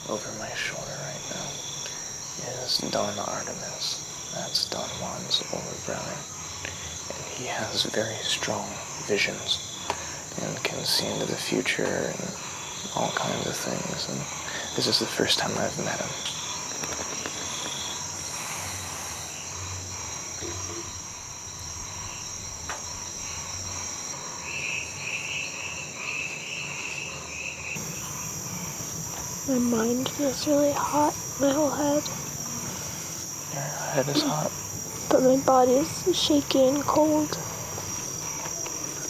Over my shoulder right now is Don Artemis. That's Don Juan's older brother. And he has very strong visions and can see into the future and all kinds of things. And this is the first time I've met him. My mind feels really hot, my whole head. Your head is hot. But my body is shaky and cold.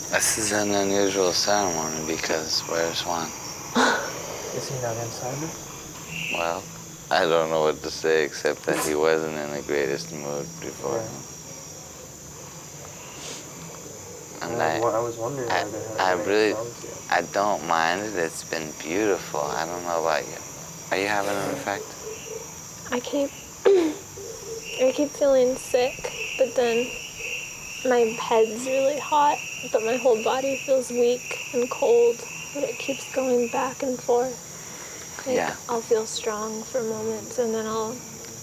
This is an unusual ceremony because where's Juan? Is he not inside? Well, I don't know what to say except that he wasn't in the greatest mood before. And I was wondering I don't mind it. It's been beautiful. I don't know about you. Are you having an effect? I keep feeling sick, but then my head's really hot, but my whole body feels weak and cold, but it keeps going back and forth. Like, Yeah. I'll feel strong for moments, and then I'll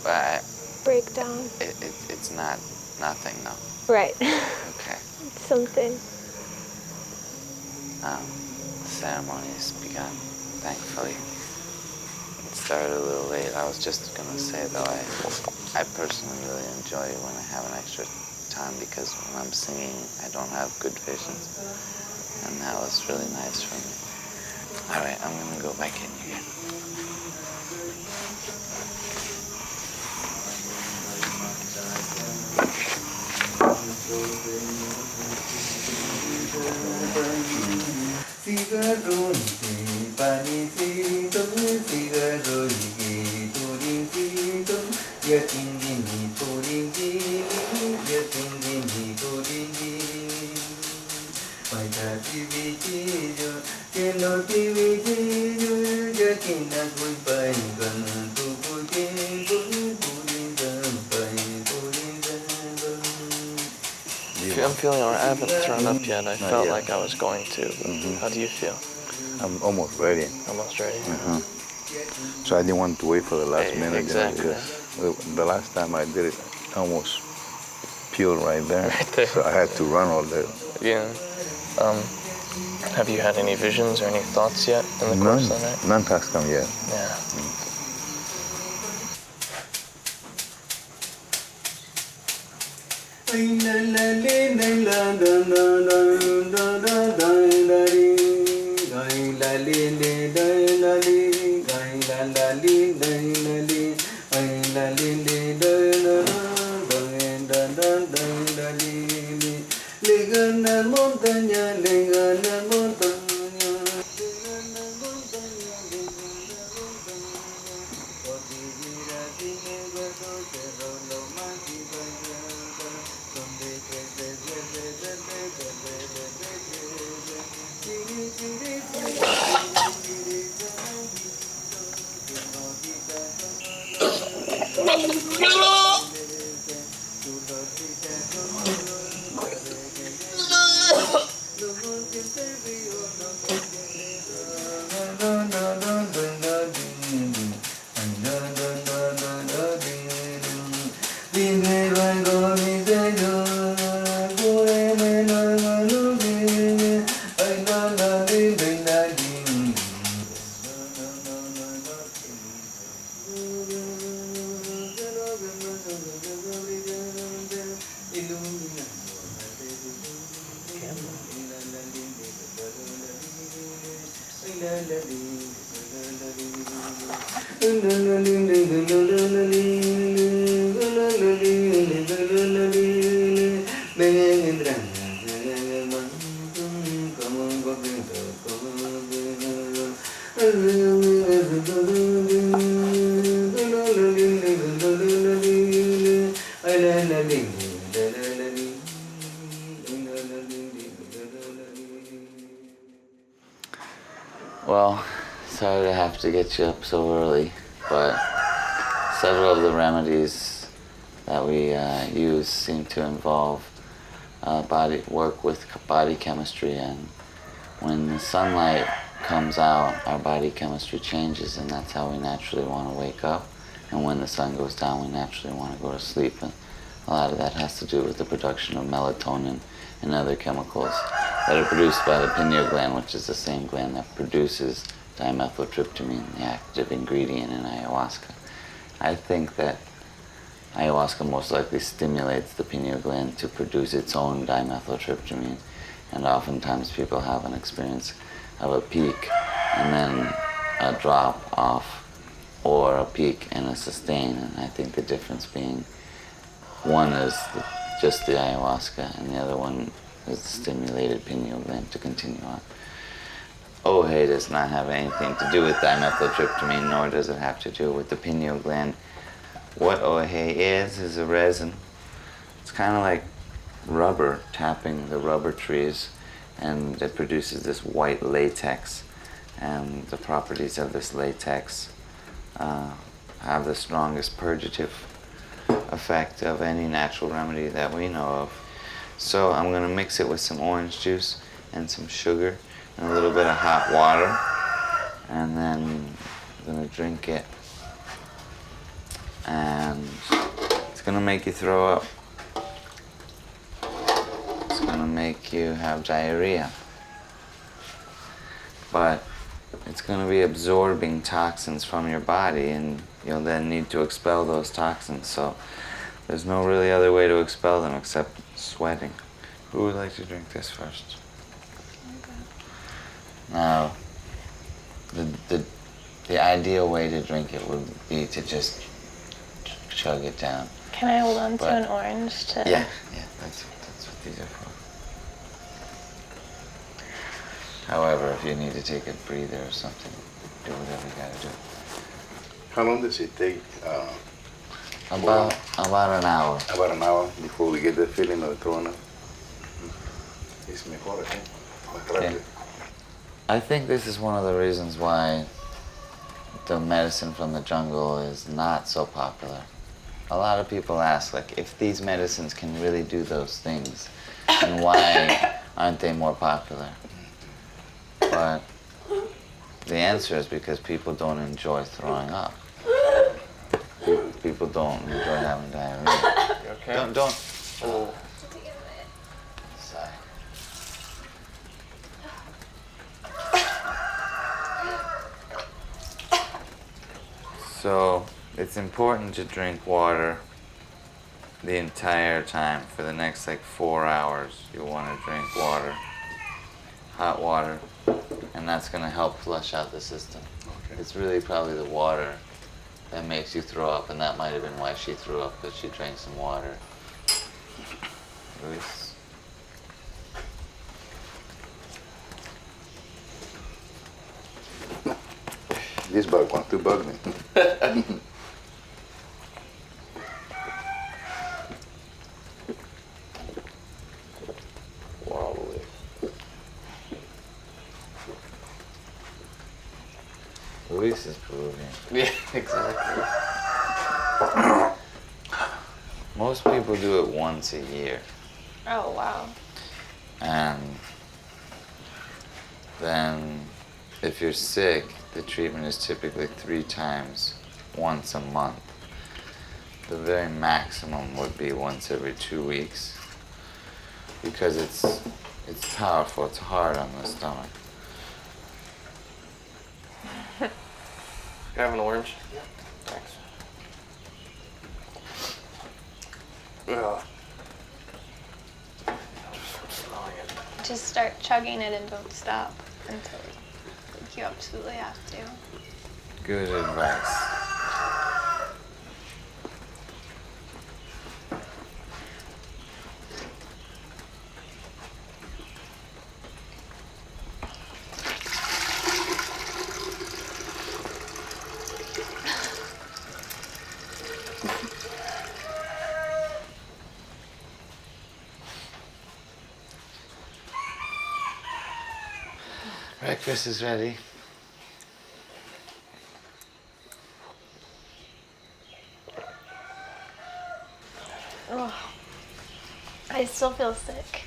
But break down. it's not nothing, though. Right. Okay. It's something. The ceremony has begun, thankfully. It started a little late. I was just going to say, though, I personally really enjoy when I have an extra time because when I'm singing, I don't have good visions. And that was really nice for me. All right, I'm going to go back in here. I'm feeling alright. I haven't thrown up yet. I felt yet. like I was going to. How do you feel? I'm almost ready. Almost ready? So I didn't want to wait for the last minute. Exactly. Because the last time I did it, I almost peeled right there. Right there. So I had to run all day. Yeah. Have you had any visions or any thoughts yet in the course of the night? None has come yet. Yeah. Well, sorry to have to get you up so early, but several of the remedies that we use seem to involve work with body chemistry, and when the sunlight comes out, our body chemistry changes, and that's how we naturally want to wake up. And when the sun goes down, we naturally want to go to sleep. And a lot of that has to do with the production of melatonin and other chemicals that are produced by the pineal gland, which is the same gland that produces dimethyltryptamine, the active ingredient in ayahuasca. I think that ayahuasca most likely stimulates the pineal gland to produce its own dimethyltryptamine, and oftentimes people have an experience of a peak, and then a drop off or a peak and a sustain. And I think the difference being one is just the ayahuasca and the other one is the stimulated pineal gland to continue on. Ojé does not have anything to do with dimethyltryptamine, nor does it have to do with the pineal gland. What ojé is a resin. It's kind of like rubber, tapping the rubber trees, and it produces this white latex. And the properties of this latex have the strongest purgative effect of any natural remedy that we know of. So I'm going to mix it with some orange juice and some sugar and a little bit of hot water, and then I'm going to drink it. And it's going to make you throw up. It's going to make you have diarrhea. But it's going to be absorbing toxins from your body, and you'll then need to expel those toxins. So there's no really other way to expel them except sweating. Who would like to drink this first? Now, the ideal way to drink it would be to just chug it down. Can I hold on to an orange to... Yeah, that's what these are for. However, if you need to take a breather or something, do whatever you gotta do. How long does it take? About an hour. About an hour before we get the feeling of throwing up. It's mejor, ¿eh? Más rápido. I think this is one of the reasons why the medicine from the jungle is not so popular. A lot of people ask, like, if these medicines can really do those things, then why aren't they more popular? But the answer is because people don't enjoy throwing up. People don't enjoy having diarrhea. You okay? Don't. Oh. Sorry. So it's important to drink water the entire time. For the next like 4 hours, you'll want to drink water, hot water, and that's going to help flush out the system. Okay. It's really probably the water that makes you throw up, and that might have been why she threw up, because she drank some water. Luis? This bug wants to bug me. Wobbly. Luis is Peruvian. Yeah, exactly. Most people do it once a year. Oh, wow. And then if you're sick, the treatment is typically 3 times, once a month. The very maximum would be once every 2 weeks, because it's powerful, it's hard on the stomach. You have an orange? Yeah. Thanks. Ugh. Just start chugging it and don't stop until you absolutely have to. Good advice. Breakfast is ready. Oh, I still feel sick.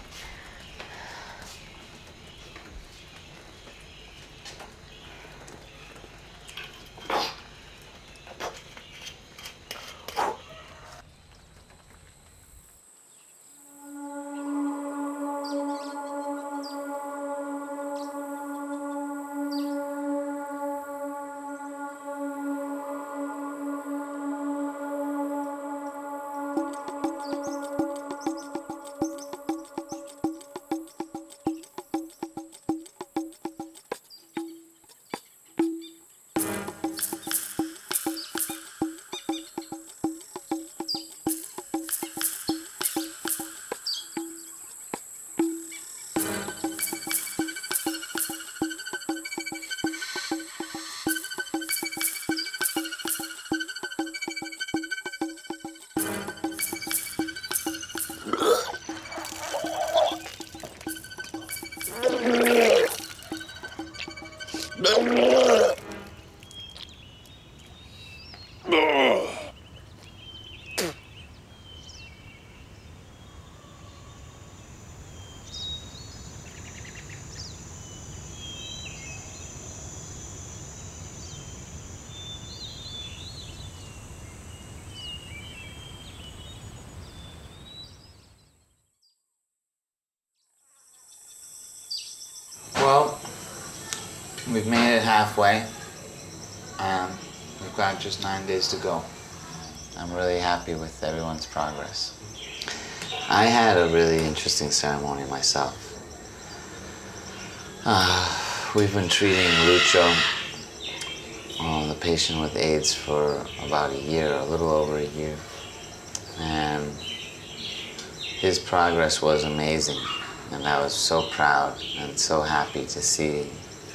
Well, we've made it halfway, and we've got just 9 days to go. I'm really happy with everyone's progress. I had a really interesting ceremony myself. We've been treating Lucho, the patient with AIDS, for about a year, a little over a year. And his progress was amazing. And I was so proud and so happy to see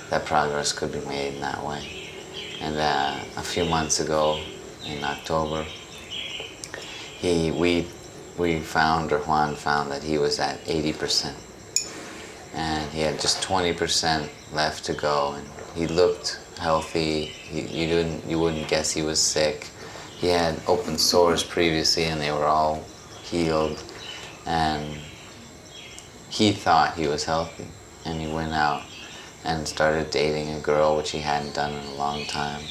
that progress could be made in that way. And a few months ago, in October, Juan found that he was at 80%. And he had just 20% left to go. And he looked healthy. You wouldn't guess he was sick. He had open sores previously, and they were all healed. And he thought he was healthy. And he went out and started dating a girl, which he hadn't done in a long time.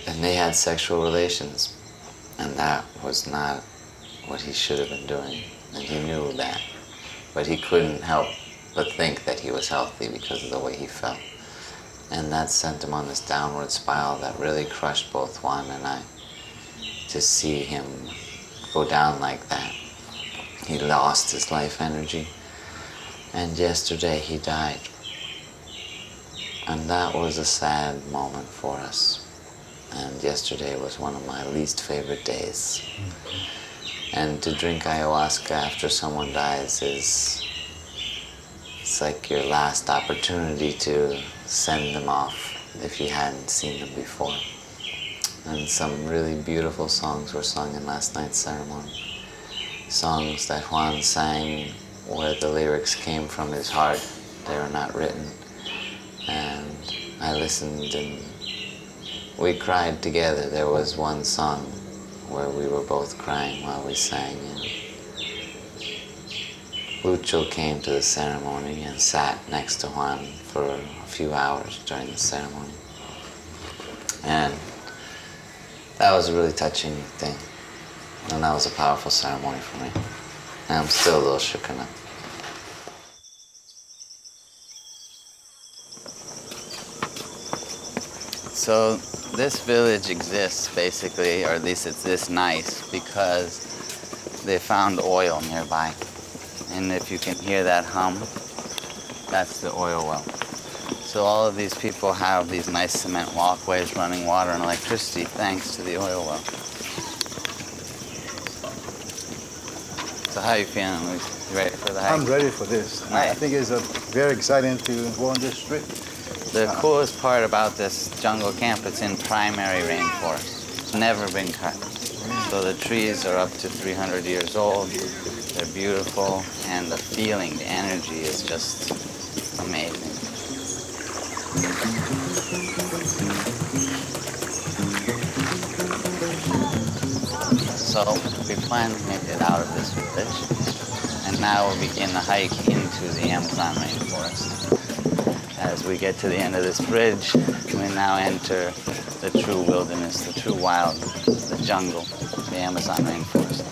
And they had sexual relations. And that was not what he should have been doing. And he knew that. But he couldn't help but think that he was healthy because of the way he felt. And that sent him on this downward spiral that really crushed both Juan and I. To see him go down like that. He lost his life energy. And yesterday he died. And that was a sad moment for us. And yesterday was one of my least favorite days. And to drink ayahuasca after someone dies it's like your last opportunity to send them off if you hadn't seen them before. And some really beautiful songs were sung in last night's ceremony. Songs that Juan sang where the lyrics came from his heart. They were not written. And I listened and we cried together. There was one song where we were both crying while we sang. And Lucho came to the ceremony and sat next to Juan for a few hours during the ceremony. And that was a really touching thing. And that was a powerful ceremony for me. And I'm still a little shooken up. So this village exists basically, or at least it's this nice, because they found oil nearby. And if you can hear that hum, that's the oil well. So all of these people have these nice cement walkways, running water and electricity thanks to the oil well. So how are you feeling, Luis? You ready for the hike? I'm ready for this. Nice. I think it's very exciting to go on this trip. The coolest part about this jungle camp, it's in primary rainforest. It's never been cut. So the trees are up to 300 years old. They're beautiful, and the feeling, the energy is just amazing. So we plan to make it out of this village, and now we'll begin the hike into the Amazon rainforest. As we get to the end of this bridge, we now enter the true wilderness, the true wild, the jungle, the Amazon rainforest.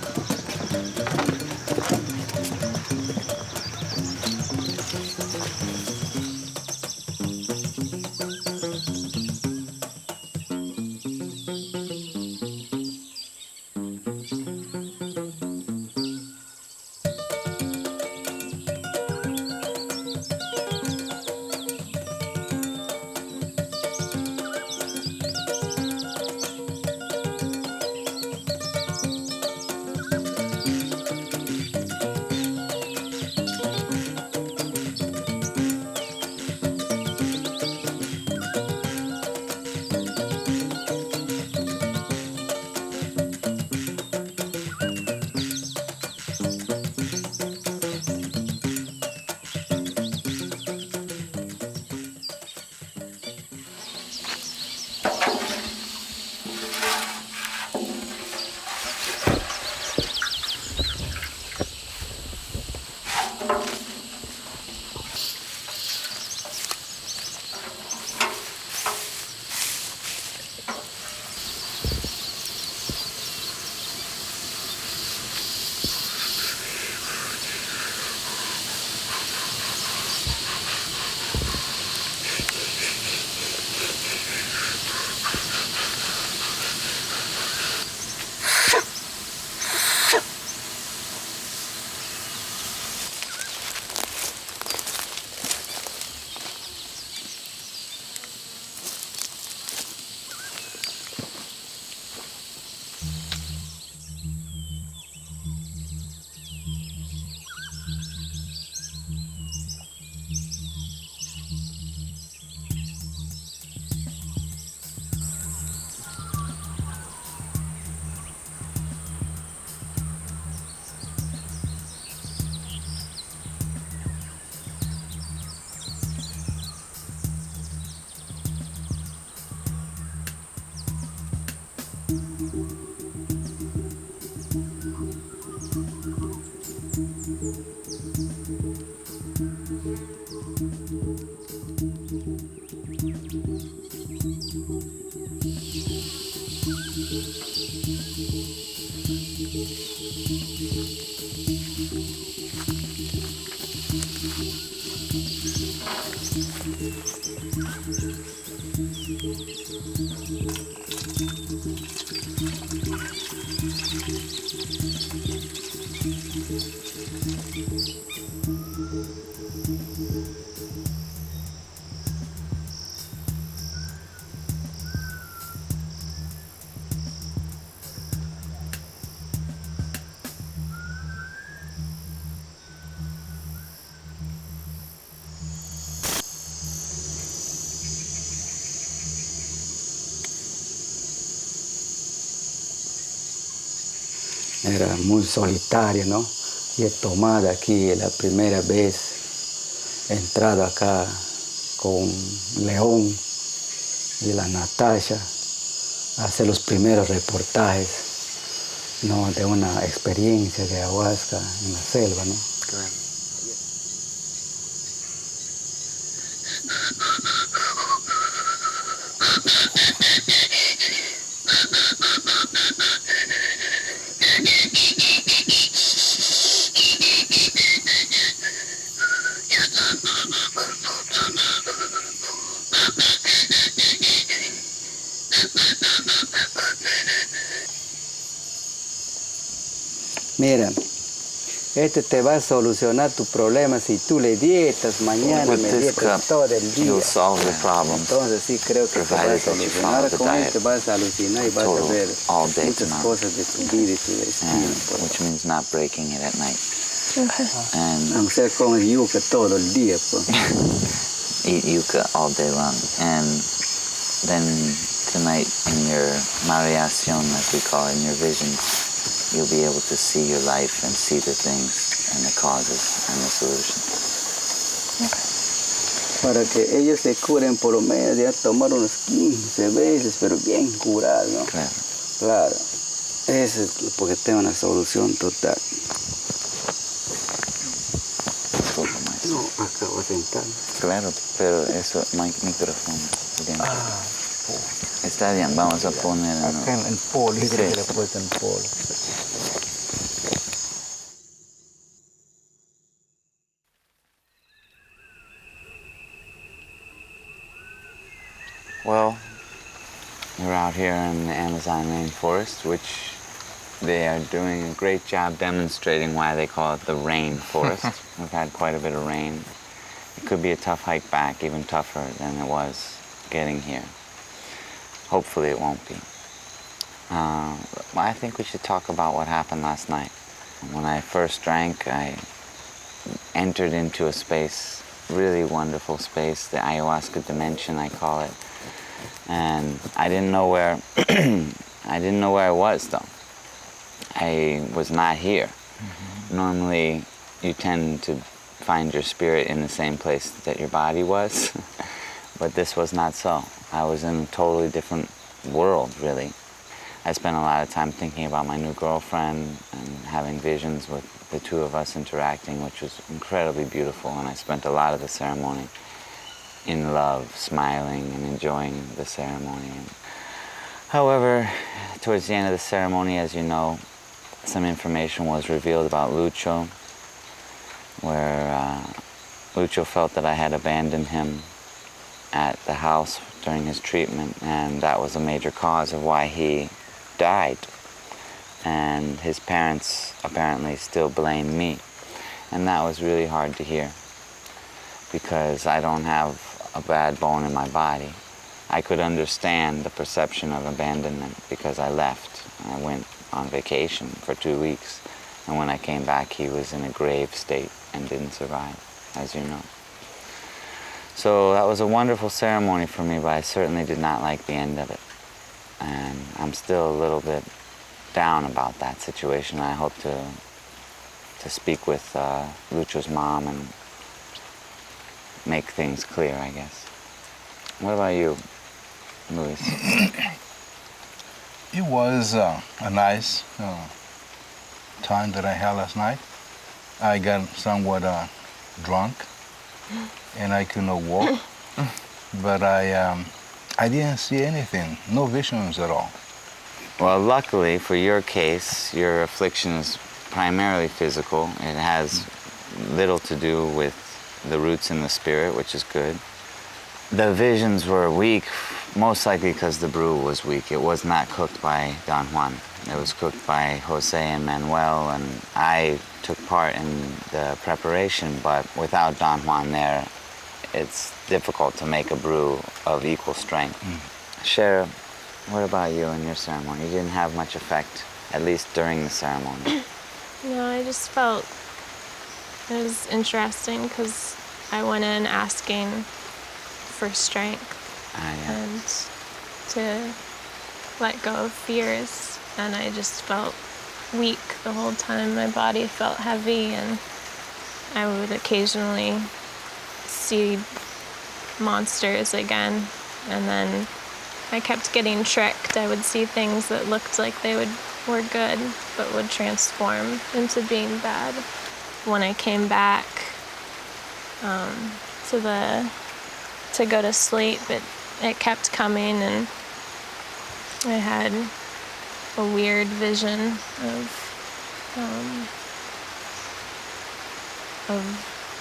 Era muy solitario, ¿no? Y he tomado aquí la primera vez, he entrado acá con León y la Natasha a hacer los primeros reportajes, ¿no? De una experiencia de ayahuasca en la selva, ¿no? Good. Mira, este te va a solucionar tu problema si tú le dietas mañana, With me this dietas cup, todo el día. you'll solve the problems. Entonces sí creo que te va a provided that you follow solucionar. the Con diet este vas a alucinar y vas a total ver all day muchas tomorrow. cosas de tu vida y tu destino. And, which means not breaking it at night. And O sea, con yuca todo el día, pues. eat yucca all day long. And then tonight in your mariación, as we call it, in your visions, you'll be able to see your life and see the things and the causes and the solutions. Para que ellos se curen por lo menos, ya tomar unos 15 veces, pero bien curados, ¿no? Claro. Claro. Eso es porque tengo una solución total. Disculpa, maestro. No, acá voy a sentar. Claro, pero eso, micrófono. Bien. Está bien, vamos a poner Acá en poli, Sí. creo que le he puesto en poli. Well, we're out here in the Amazon rainforest, which they are doing a great job demonstrating why they call it the rainforest. We've had quite a bit of rain. It could be a tough hike back, even tougher than it was getting here. Hopefully it won't be. I think we should talk about what happened last night. When I first drank, I entered into a space, really wonderful space, the ayahuasca dimension, I call it. And I didn't know where I was though. I was not here. Mm-hmm. Normally you tend to find your spirit in the same place that your body was, but this was not so. I was in a totally different world, really. I spent a lot of time thinking about my new girlfriend and having visions with the two of us interacting, which was incredibly beautiful, and I spent a lot of the ceremony in love, smiling and enjoying the ceremony. However, towards the end of the ceremony, as you know, some information was revealed about Lucho, where Lucho felt that I had abandoned him at the house during his treatment, and that was a major cause of why he died. And his parents apparently still blame me. And that was really hard to hear, because I don't have a bad bone in my body. I could understand the perception of abandonment because I left. I went on vacation for 2 weeks, and when I came back he was in a grave state and didn't survive, as you know. So that was a wonderful ceremony for me, but I certainly did not like the end of it. And I'm still a little bit down about that situation. I hope to speak with Lucho's mom and make things clear, I guess. What about you, Luis? It was a nice time that I had last night. I got somewhat drunk, and I could not walk. But I didn't see anything, no visions at all. Well, luckily for your case, your affliction is primarily physical. It has little to do with the roots in the spirit, which is good. The visions were weak, most likely because the brew was weak. It was not cooked by Don Juan. It was cooked by Jose and Manuel, and I took part in the preparation, but without Don Juan there, it's difficult to make a brew of equal strength. Shara, what about you and your ceremony? You didn't have much effect, at least during the ceremony. No, I just felt it was interesting because I went in asking for strength and to let go of fears, and I just felt weak the whole time. My body felt heavy, and I would occasionally see monsters again, and then I kept getting tricked. I would see things that looked like they were good, but would transform into being bad. When I came back to go to sleep, it kept coming, and I had a weird vision of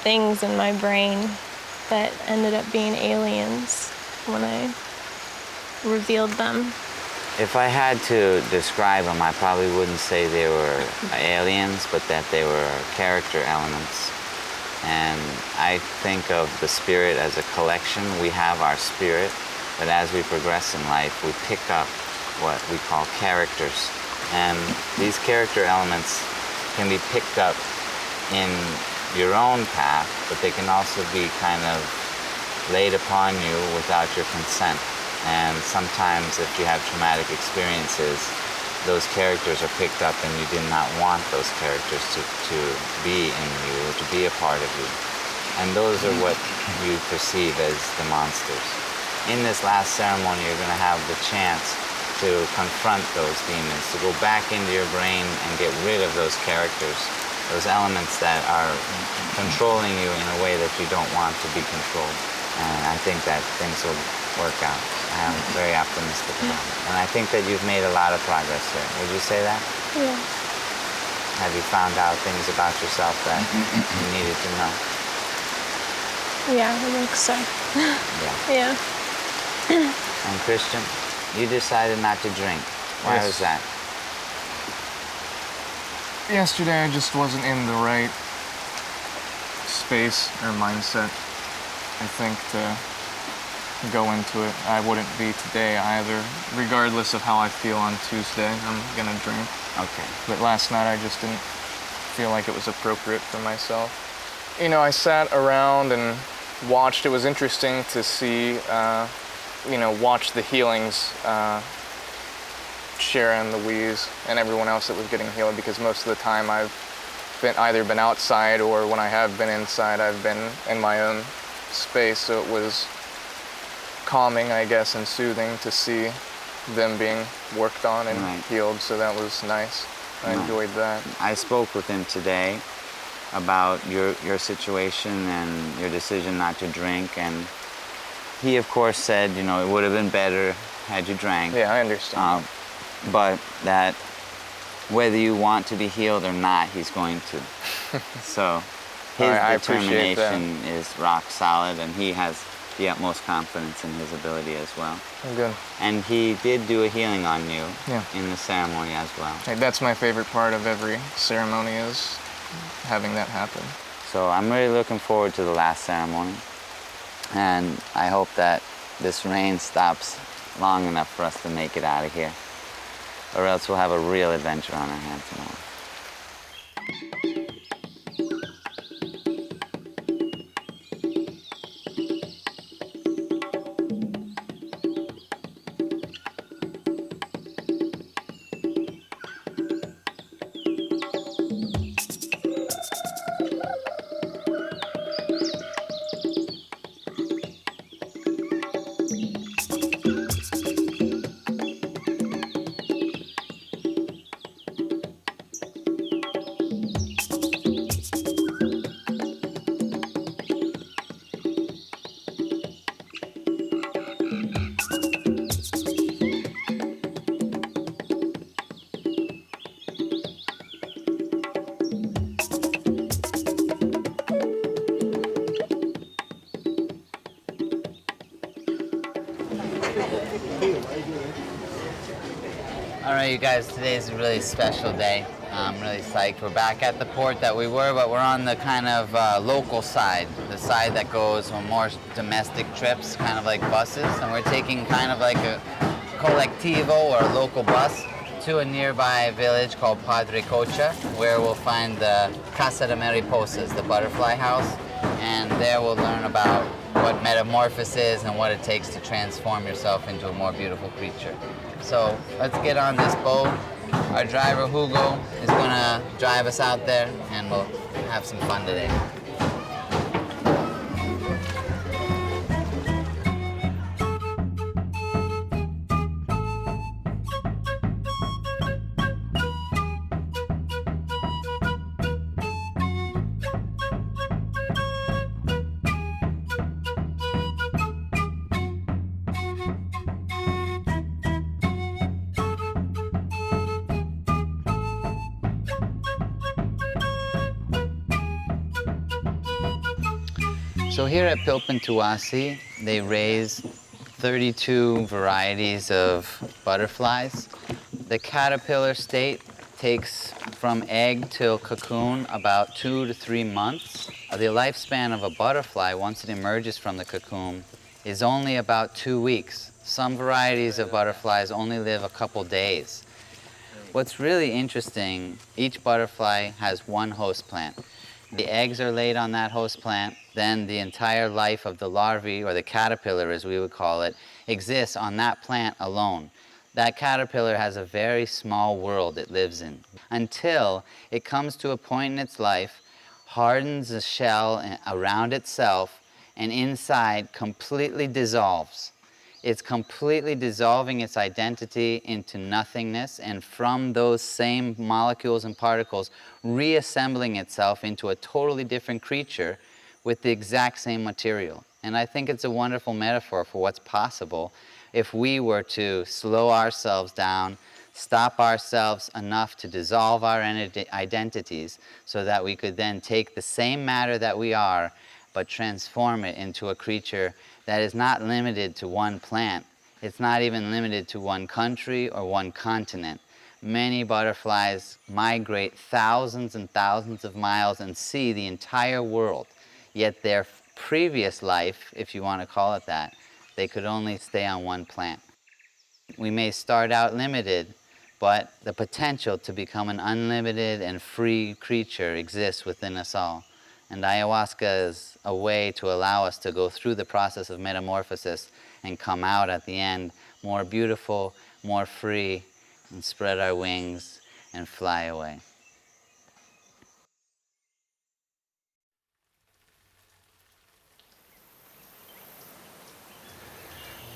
things in my brain that ended up being aliens when I revealed them. If I had to describe them, I probably wouldn't say they were aliens, but that they were character elements. And I think of the spirit as a collection. We have our spirit, but as we progress in life, we pick up what we call characters. And these character elements can be picked up in your own path, but they can also be kind of laid upon you without your consent. And sometimes if you have traumatic experiences, those characters are picked up and you did not want those characters to be in you or to be a part of you. And those are what you perceive as the monsters. In this last ceremony, you're going to have the chance to confront those demons, to go back into your brain and get rid of those characters, those elements that are controlling you in a way that you don't want to be controlled. And I think that things will work out. I'm very optimistic about it. And I think that you've made a lot of progress here. Would you say that? Yeah. Have you found out things about yourself that you needed to know? Yeah, I think so. Yeah. Yeah. And Christian, you decided not to drink. Why was that? Yesterday I just wasn't in the right space or mindset, I think, to go into it. I wouldn't be today either. Regardless of how I feel on Tuesday, I'm gonna drink. Okay. But last night I just didn't feel like it was appropriate for myself. You know, I sat around and watched. It was interesting to see, watch the healings, Sharon, Louise, and everyone else that was getting healed, because most of the time I've either been outside, or when I have been inside, I've been in my own space, so it was calming, I guess, and soothing to see them being worked on and healed, so that was nice. I enjoyed that. I spoke with him today about your situation and your decision not to drink, and he of course said, it would have been better had you drank. Yeah, I understand. But that whether you want to be healed or not, he's going to. So his determination is rock solid, and he has the utmost confidence in his ability as well. Good. And he did do a healing on you in the ceremony as well. Hey, that's my favorite part of every ceremony, is having that happen. So I'm really looking forward to the last ceremony, and I hope that this rain stops long enough for us to make it out of here, or else we'll have a real adventure on our hands tomorrow. All right, you guys, today is a really special day. I'm really psyched. We're back at the port that we were, but we're on the kind of local side, the side that goes on more domestic trips, kind of like buses, and we're taking kind of like a colectivo or a local bus to a nearby village called Padre Cocha, where we'll find the Casa de Mariposas, the butterfly house, and there we'll learn about what metamorphosis is and what it takes to transform yourself into a more beautiful creature. So let's get on this boat. Our driver Hugo is gonna drive us out there and we'll have some fun today. So here at Pilpantuasi, they raise 32 varieties of butterflies. The caterpillar state takes from egg till cocoon about 2 to 3 months. The lifespan of a butterfly, once it emerges from the cocoon, is only about 2 weeks. Some varieties of butterflies only live a couple days. What's really interesting, each butterfly has one host plant. The eggs are laid on that host plant, then the entire life of the larvae, or the caterpillar as we would call it, exists on that plant alone. That caterpillar has a very small world it lives in until it comes to a point in its life, hardens the shell around itself, and inside completely dissolves. It's completely dissolving its identity into nothingness, and from those same molecules and particles, reassembling itself into a totally different creature with the exact same material. And I think it's a wonderful metaphor for what's possible if we were to slow ourselves down, stop ourselves enough to dissolve our identities so that we could then take the same matter that we are, but transform it into a creature that is not limited to one plant. It's not even limited to one country or one continent. Many butterflies migrate thousands and thousands of miles and see the entire world. Yet their previous life, if you want to call it that, they could only stay on one plant. We may start out limited, but the potential to become an unlimited and free creature exists within us all. And ayahuasca is a way to allow us to go through the process of metamorphosis and come out at the end more beautiful, more free, and spread our wings and fly away.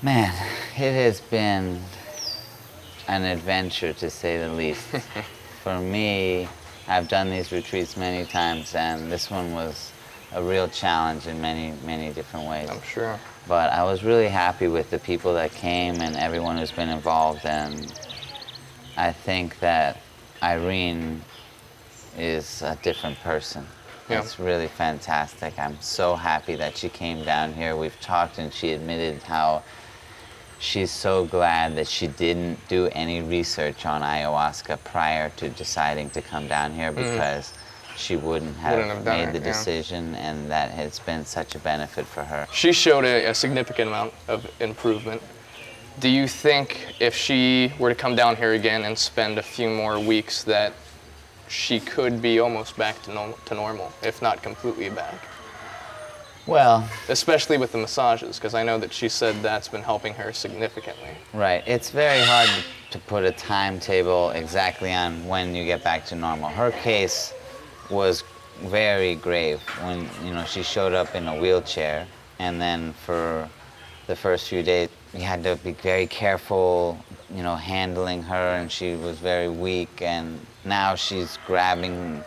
Man, it has been an adventure to say the least. For me, I've done these retreats many times, and this one was a real challenge in many, many different ways. I'm sure. But I was really happy with the people that came and everyone who's been involved, and I think that Irene is a different person. Yeah. It's really fantastic. I'm so happy that she came down here. We've talked and she admitted how she's so glad that she didn't do any research on ayahuasca prior to deciding to come down here, because she wouldn't have made the decision, and that has been such a benefit for her. She showed a significant amount of improvement. Do you think if she were to come down here again and spend a few more weeks that she could be almost back to normal, if not completely back? Well, especially with the massages, because I know that she said that's been helping her significantly. Right. It's very hard to put a timetable exactly on when you get back to normal. Her case was very grave when, she showed up in a wheelchair, and then for the first few days we had to be very careful, handling her, and she was very weak, and now she's grabbing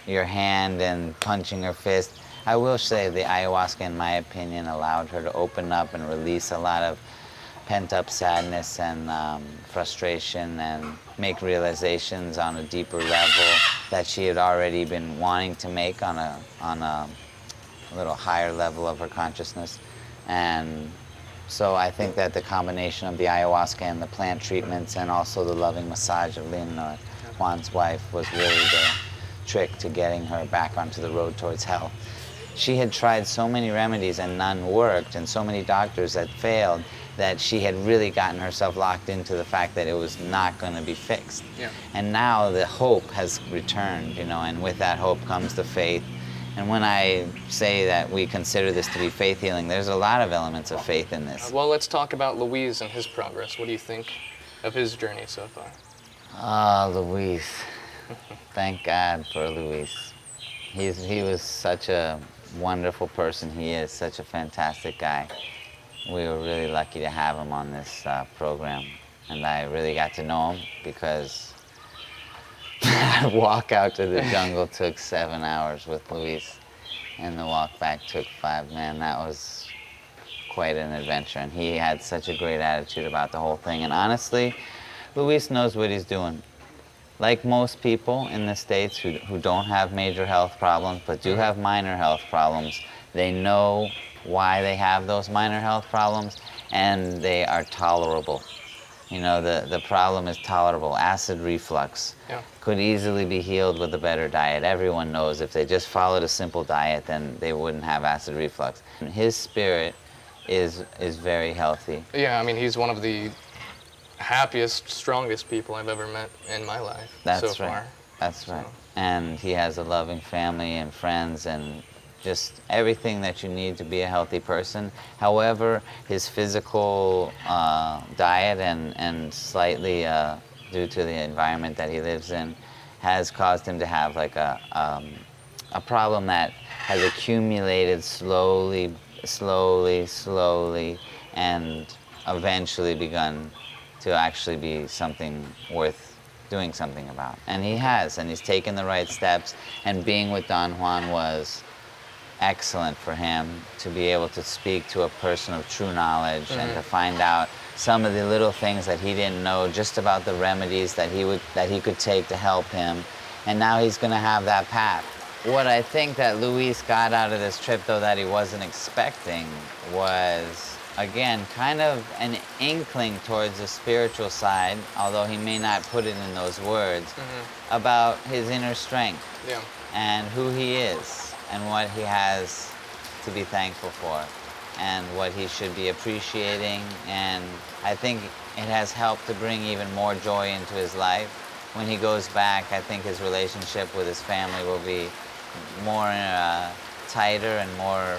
your hand and punching her fist. I will say the ayahuasca, in my opinion, allowed her to open up and release a lot of pent-up sadness and frustration, and make realizations on a deeper level that she had already been wanting to make on a little higher level of her consciousness. And So I think that the combination of the ayahuasca and the plant treatments and also the loving massage of Lynn, Juan's wife, was really the trick to getting her back onto the road towards health. She had tried so many remedies and none worked, and so many doctors that failed, that she had really gotten herself locked into the fact that it was not going to be fixed. Yeah. And now the hope has returned, and with that hope comes the faith. And when I say that we consider this to be faith healing, there's a lot of elements of faith in this. Well, let's talk about Luis and his progress. What do you think of his journey so far? Ah, Luis. Thank God for Luis. He was such a wonderful person. He is such a fantastic guy. We were really lucky to have him on this program. And I really got to know him because that walk out to the jungle took 7 hours with Luis, and the walk back took 5. Man, that was quite an adventure. And he had such a great attitude about the whole thing. And honestly, Luis knows what he's doing. Like most people in the States who don't have major health problems but do have minor health problems, they know why they have those minor health problems, and they are tolerable. The problem is tolerable. Acid reflux could easily be healed with a better diet. Everyone knows if they just followed a simple diet, then they wouldn't have acid reflux. His spirit is very healthy. Yeah, I mean, he's one of the happiest, strongest people I've ever met in my life so far. That's right. And he has a loving family and friends and just everything that you need to be a healthy person. However, his physical diet and slightly due to the environment that he lives in has caused him to have like a problem that has accumulated slowly, and eventually begun to actually be something worth doing something about. And he has, and he's taken the right steps, and being with Don Juan was excellent for him to be able to speak to a person of true knowledge and to find out some of the little things that he didn't know just about the remedies that he could take to help him. And now he's going to have that path. What I think that Luis got out of this trip, though, that he wasn't expecting was, again, kind of an inkling towards the spiritual side, although he may not put it in those words, about his inner strength and who he is and what he has to be thankful for and what he should be appreciating. And I think it has helped to bring even more joy into his life. When he goes back, I think his relationship with his family will be more tighter and more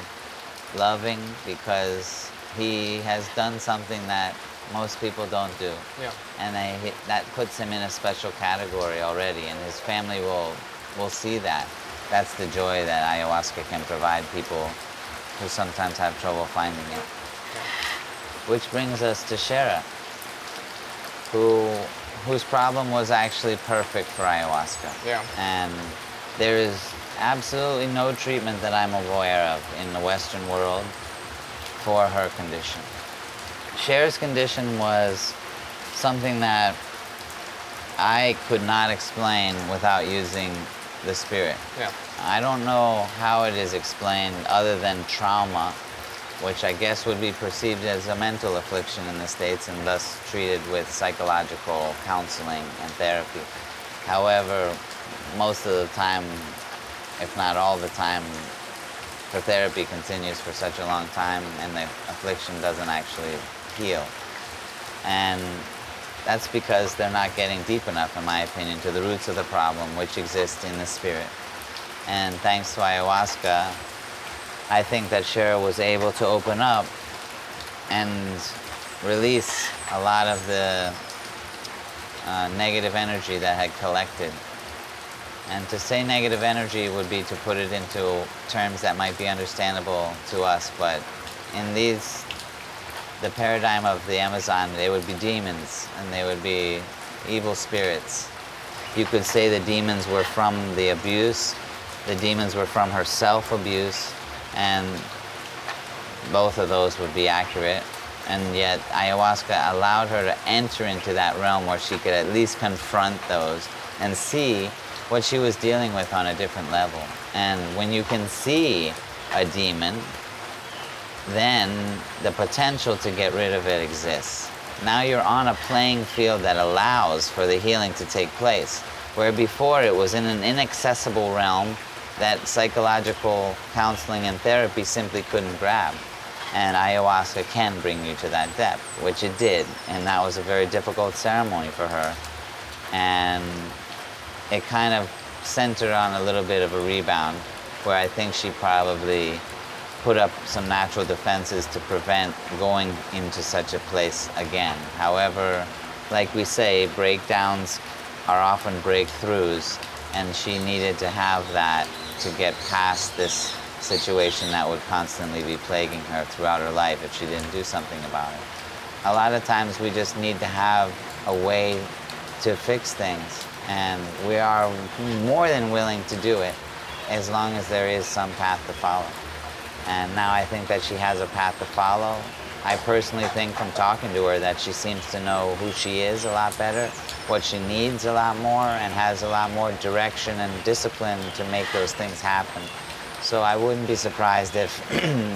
loving because he has done something that most people don't do. And that puts him in a special category already, and his family will see that. That's the joy that ayahuasca can provide people who sometimes have trouble finding it. Which brings us to Shara, whose problem was actually perfect for ayahuasca. And there is absolutely no treatment that I'm aware of in the Western world for her condition. Shara's condition was something that I could not explain without using the spirit. I don't know how it is explained other than trauma, which I guess would be perceived as a mental affliction in the States and thus treated with psychological counseling and therapy. However, most of the time, if not all the time, the therapy continues for such a long time and the affliction doesn't actually heal. And that's because they're not getting deep enough, in my opinion, to the roots of the problem, which exist in the spirit. And thanks to ayahuasca, I think that Shara was able to open up and release a lot of the negative energy that had collected. And to say negative energy would be to put it into terms that might be understandable to us, but in the paradigm of the Amazon, they would be demons and they would be evil spirits. You could say the demons were from the abuse, the demons were from her self-abuse, and both of those would be accurate. And yet ayahuasca allowed her to enter into that realm where she could at least confront those and see what she was dealing with on a different level. And when you can see a demon, then the potential to get rid of it exists. Now you're on a playing field that allows for the healing to take place, where before it was in an inaccessible realm that psychological counseling and therapy simply couldn't grab. And ayahuasca can bring you to that depth, which it did, and that was a very difficult ceremony for her. And it kind of centered on a little bit of a rebound, where I think she probably put up some natural defenses to prevent going into such a place again. However, like we say, breakdowns are often breakthroughs, and she needed to have that to get past this situation that would constantly be plaguing her throughout her life if she didn't do something about it. A lot of times we just need to have a way to fix things, and we are more than willing to do it as long as there is some path to follow. And now I think that she has a path to follow. I personally think from talking to her that she seems to know who she is a lot better, what she needs a lot more, and has a lot more direction and discipline to make those things happen. So I wouldn't be surprised if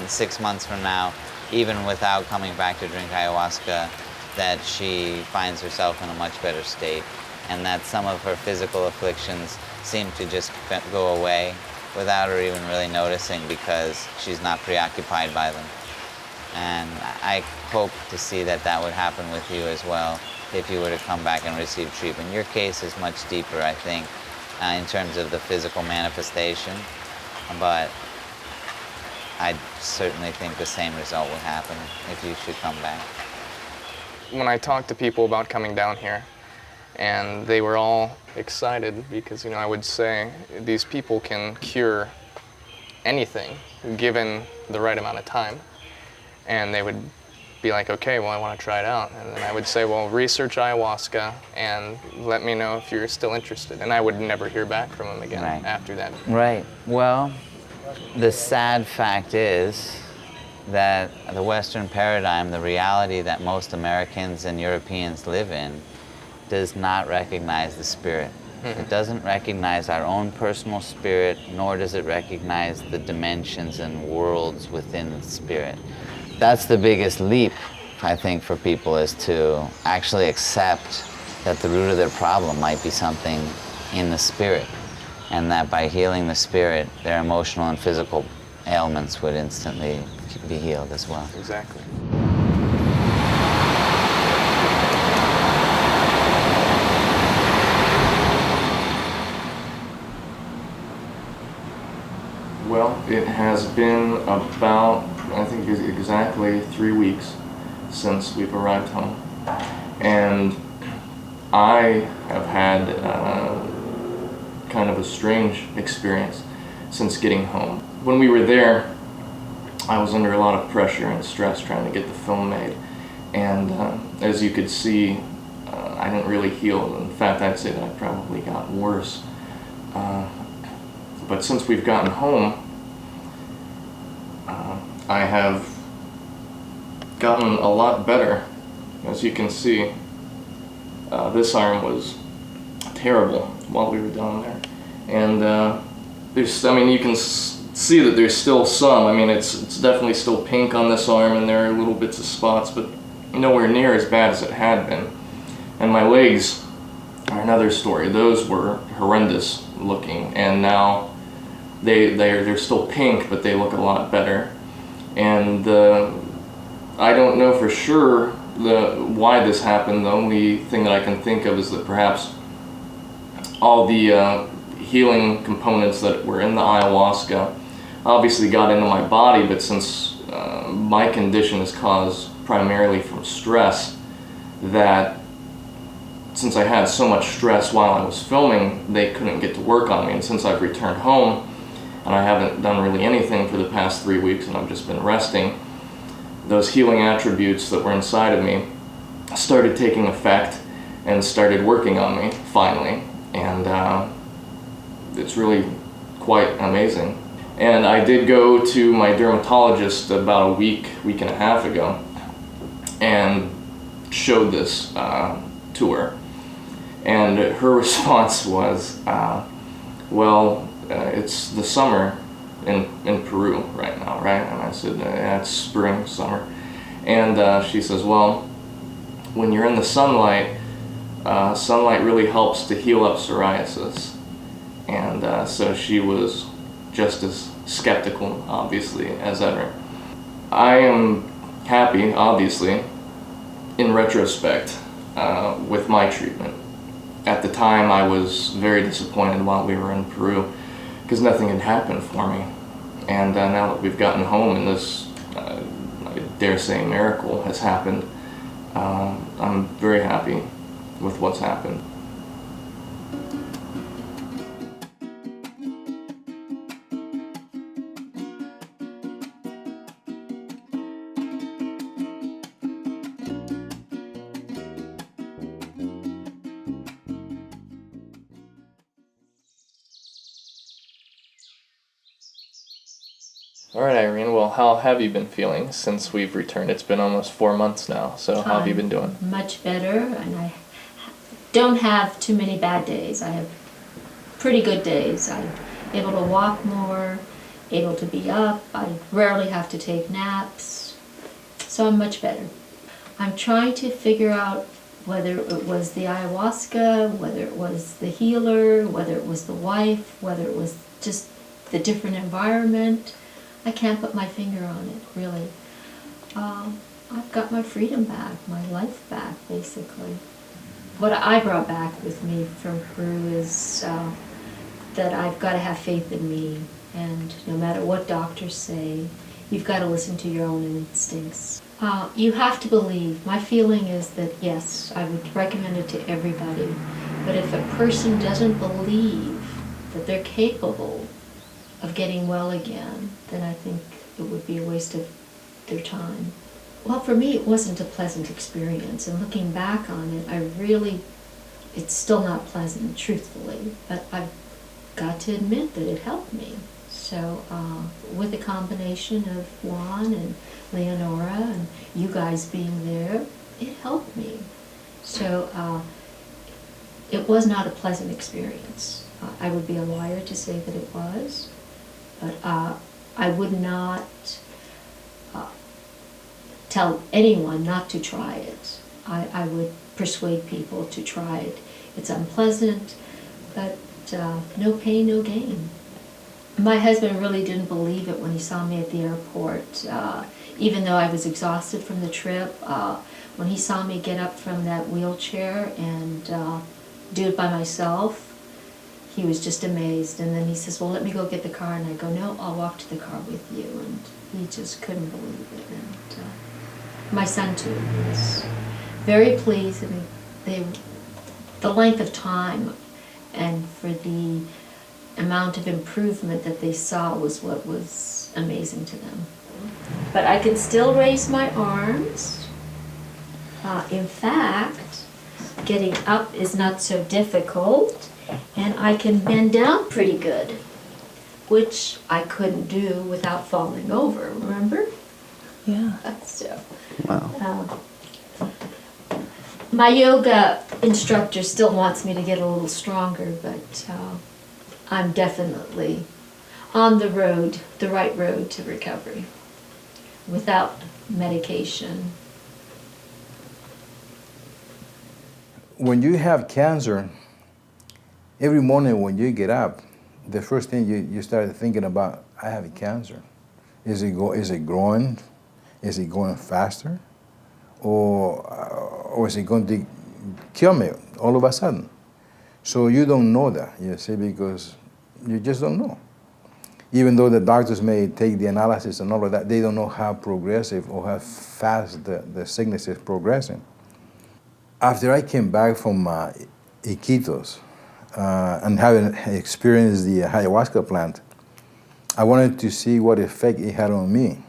6 months from now, even without coming back to drink ayahuasca, that she finds herself in a much better state, and that some of her physical afflictions seem to just go away without her even really noticing, because she's not preoccupied by them. And I hope to see that that would happen with you as well if you were to come back and receive treatment. Your case is much deeper, I think, in terms of the physical manifestation, but I certainly think the same result would happen if you should come back. When I talked to people about coming down here, and they were all excited because, I would say these people can cure anything given the right amount of time. And they would be like, okay, well, I want to try it out. And then I would say, well, research ayahuasca and let me know if you're still interested. And I would never hear back from them again after that. Right. Well, the sad fact is that the Western paradigm, the reality that most Americans and Europeans live in, does not recognize the spirit. It doesn't recognize our own personal spirit, nor does it recognize the dimensions and worlds within the spirit. That's the biggest leap, I think, for people, is to actually accept that the root of their problem might be something in the spirit, and that by healing the spirit, their emotional and physical ailments would instantly be healed as well. Exactly. Well, it has been about, I think, exactly 3 weeks since we've arrived home. And I have had kind of a strange experience since getting home. When we were there, I was under a lot of pressure and stress trying to get the film made. And as you could see, I didn't really heal. In fact, I'd say that I probably got worse. But since we've gotten home, I have gotten a lot better. As you can see, this arm was terrible while we were down there. And you can see that there's still some. I mean, it's definitely still pink on this arm, and there are little bits of spots, but nowhere near as bad as it had been. And my legs are another story. Those were horrendous looking, and now they're still pink, but they look a lot better. And I don't know for sure why this happened. The only thing that I can think of is that perhaps all the healing components that were in the ayahuasca obviously got into my body, but since my condition is caused primarily from stress, that since I had so much stress while I was filming, they couldn't get to work on me. And since I've returned home, and I haven't done really anything for the past 3 weeks, and I've just been resting, those healing attributes that were inside of me started taking effect and started working on me, finally. And it's really quite amazing. And I did go to my dermatologist about a week and a half ago and showed this to her. And her response was, well, it's the summer in Peru right now, right? And I said, yeah, it's spring, summer. And she says, well, when you're in the sunlight, sunlight really helps to heal up psoriasis. And so she was just as skeptical, obviously, as ever. I am happy, obviously, in retrospect, with my treatment. At the time, I was very disappointed while we were in Peru because nothing had happened for me. And now that we've gotten home and this, I dare say, miracle has happened, I'm very happy with what's happened. All right, Irene, well, how have you been feeling since we've returned? It's been almost 4 months now, so how have you been doing? Much better, and I don't have too many bad days. I have pretty good days. I'm able to walk more, able to be up. I rarely have to take naps, so I'm much better. I'm trying to figure out whether it was the ayahuasca, whether it was the healer, whether it was the wife, whether it was just the different environment. I can't put my finger on it, really. I've got my freedom back, my life back, basically. What I brought back with me from Peru is that I've got to have faith in me, and no matter what doctors say, you've got to listen to your own instincts. You have to believe. My feeling is that, yes, I would recommend it to everybody, but if a person doesn't believe that they're capable of getting well again, then I think it would be a waste of their time. Well, for me, it wasn't a pleasant experience, and looking back on it, it's still not pleasant, truthfully, but I've got to admit that it helped me. So, with a combination of Juan and Leonora and you guys being there, it helped me. So, it was not a pleasant experience. I would be a liar to say that it was. But I would not tell anyone not to try it. I would persuade people to try it. It's unpleasant, but no pain, no gain. My husband really didn't believe it when he saw me at the airport. Even though I was exhausted from the trip, when he saw me get up from that wheelchair and do it by myself, he was just amazed. And then he says, well, let me go get the car. And I go, no, I'll walk to the car with you. And he just couldn't believe it. And my son, too, was very pleased. And the length of time and for the amount of improvement that they saw was what was amazing to them. But I can still raise my arms. In fact, getting up is not so difficult. And I can bend down pretty good, which I couldn't do without falling over, remember? Yeah. So, Wow. my yoga instructor still wants me to get a little stronger, but I'm definitely on the road, the right road to recovery, without medication. When you have cancer, every morning when you get up, the first thing you start thinking about, I have cancer. Is it growing? Is it going faster? Or is it going to kill me all of a sudden? So you don't know that, you see, because you just don't know. Even though the doctors may take the analysis and all of that, they don't know how progressive or how fast the sickness is progressing. After I came back from Iquitos, and having experienced the ayahuasca plant, I wanted to see what effect it had on me.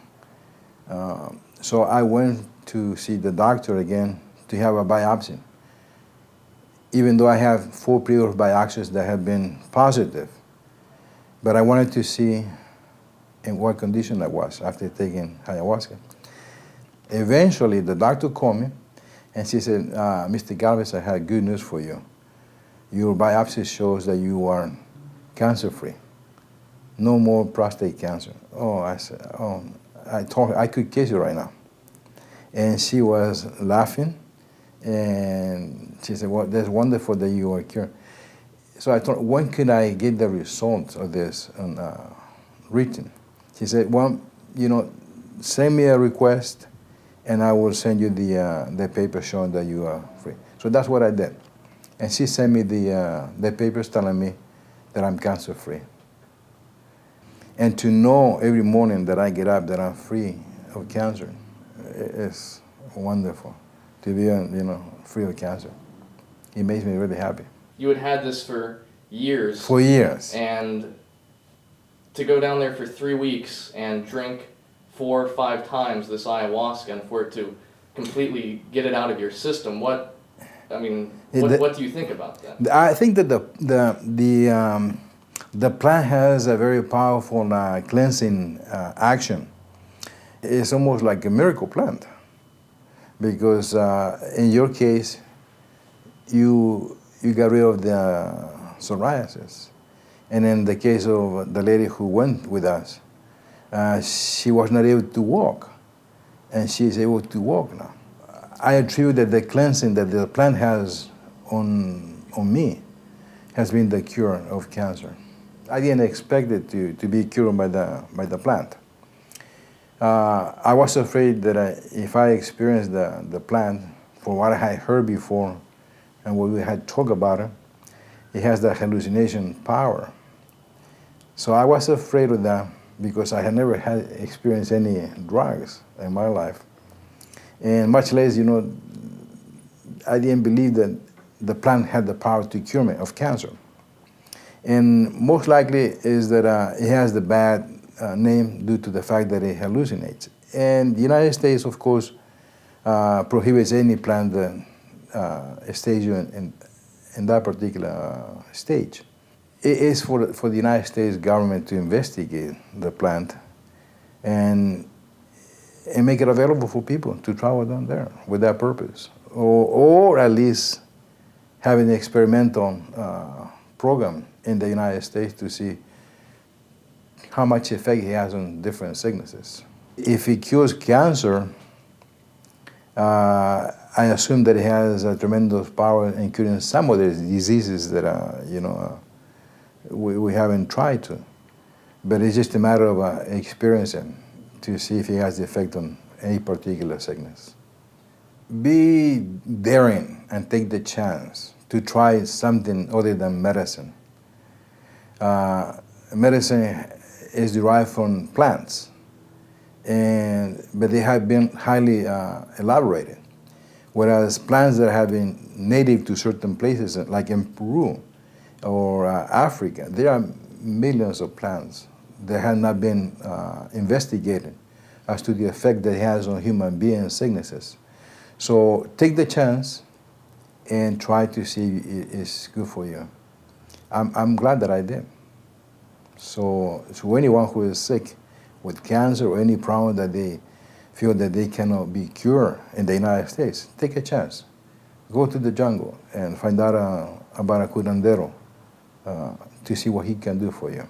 So I went to see the doctor again to have a biopsy. Even though I have 4 previous biopsies that have been positive, but I wanted to see in what condition I was after taking ayahuasca. Eventually, the doctor called me and she said, Mr. Galvez, I have good news for you. Your biopsy shows that you are cancer-free. No more prostate cancer. Oh, I said, oh, I told her, I could kiss you right now. And she was laughing, and she said, well, that's wonderful that you are cured. So I thought, when could I get the results of this written? She said, well, send me a request, and I will send you the paper showing that you are free. So that's what I did. And she sent me the papers telling me that I'm cancer-free. And to know every morning that I get up that I'm free of cancer, it's wonderful to be, free of cancer. It makes me really happy. You had this for years. For years. And to go down there for 3 weeks and drink 4 or 5 times this ayahuasca, and for it to completely get it out of your system, what do you think about that? I think that the plant has a very powerful cleansing action. It's almost like a miracle plant, because in your case, you got rid of the psoriasis. And in the case of the lady who went with us, she was not able to walk, and she is able to walk now. I attribute that the cleansing that the plant has on me has been the cure of cancer. I didn't expect it to be cured by the plant. I was afraid that if I experienced the plant, for what I had heard before and what we had talked about it has the hallucination power. So I was afraid of that because I had never had experienced any drugs in my life. And much less, I didn't believe that the plant had the power to cure me of cancer. And most likely is that it has the bad name due to the fact that it hallucinates. And the United States, of course, prohibits any plant that stays you in that particular stage. It is for the United States government to investigate the plant and make it available for people to travel down there with that purpose, or at least have an experimental program in the United States to see how much effect it has on different sicknesses. If it cures cancer, I assume that it has a tremendous power in curing some of the diseases that we haven't tried to. But it's just a matter of experiencing to see if it has the effect on any particular sickness. Be daring and take the chance to try something other than medicine. Medicine is derived from plants, but they have been highly elaborated. Whereas plants that have been native to certain places, like in Peru or Africa, there are millions of plants that have not been investigated as to the effect that it has on human beings' sicknesses. So take the chance and try to see if it's good for you. I'm glad that I did. So anyone who is sick with cancer or any problem that they feel that they cannot be cured in the United States, take a chance. Go to the jungle and find out about a curandero to see what he can do for you.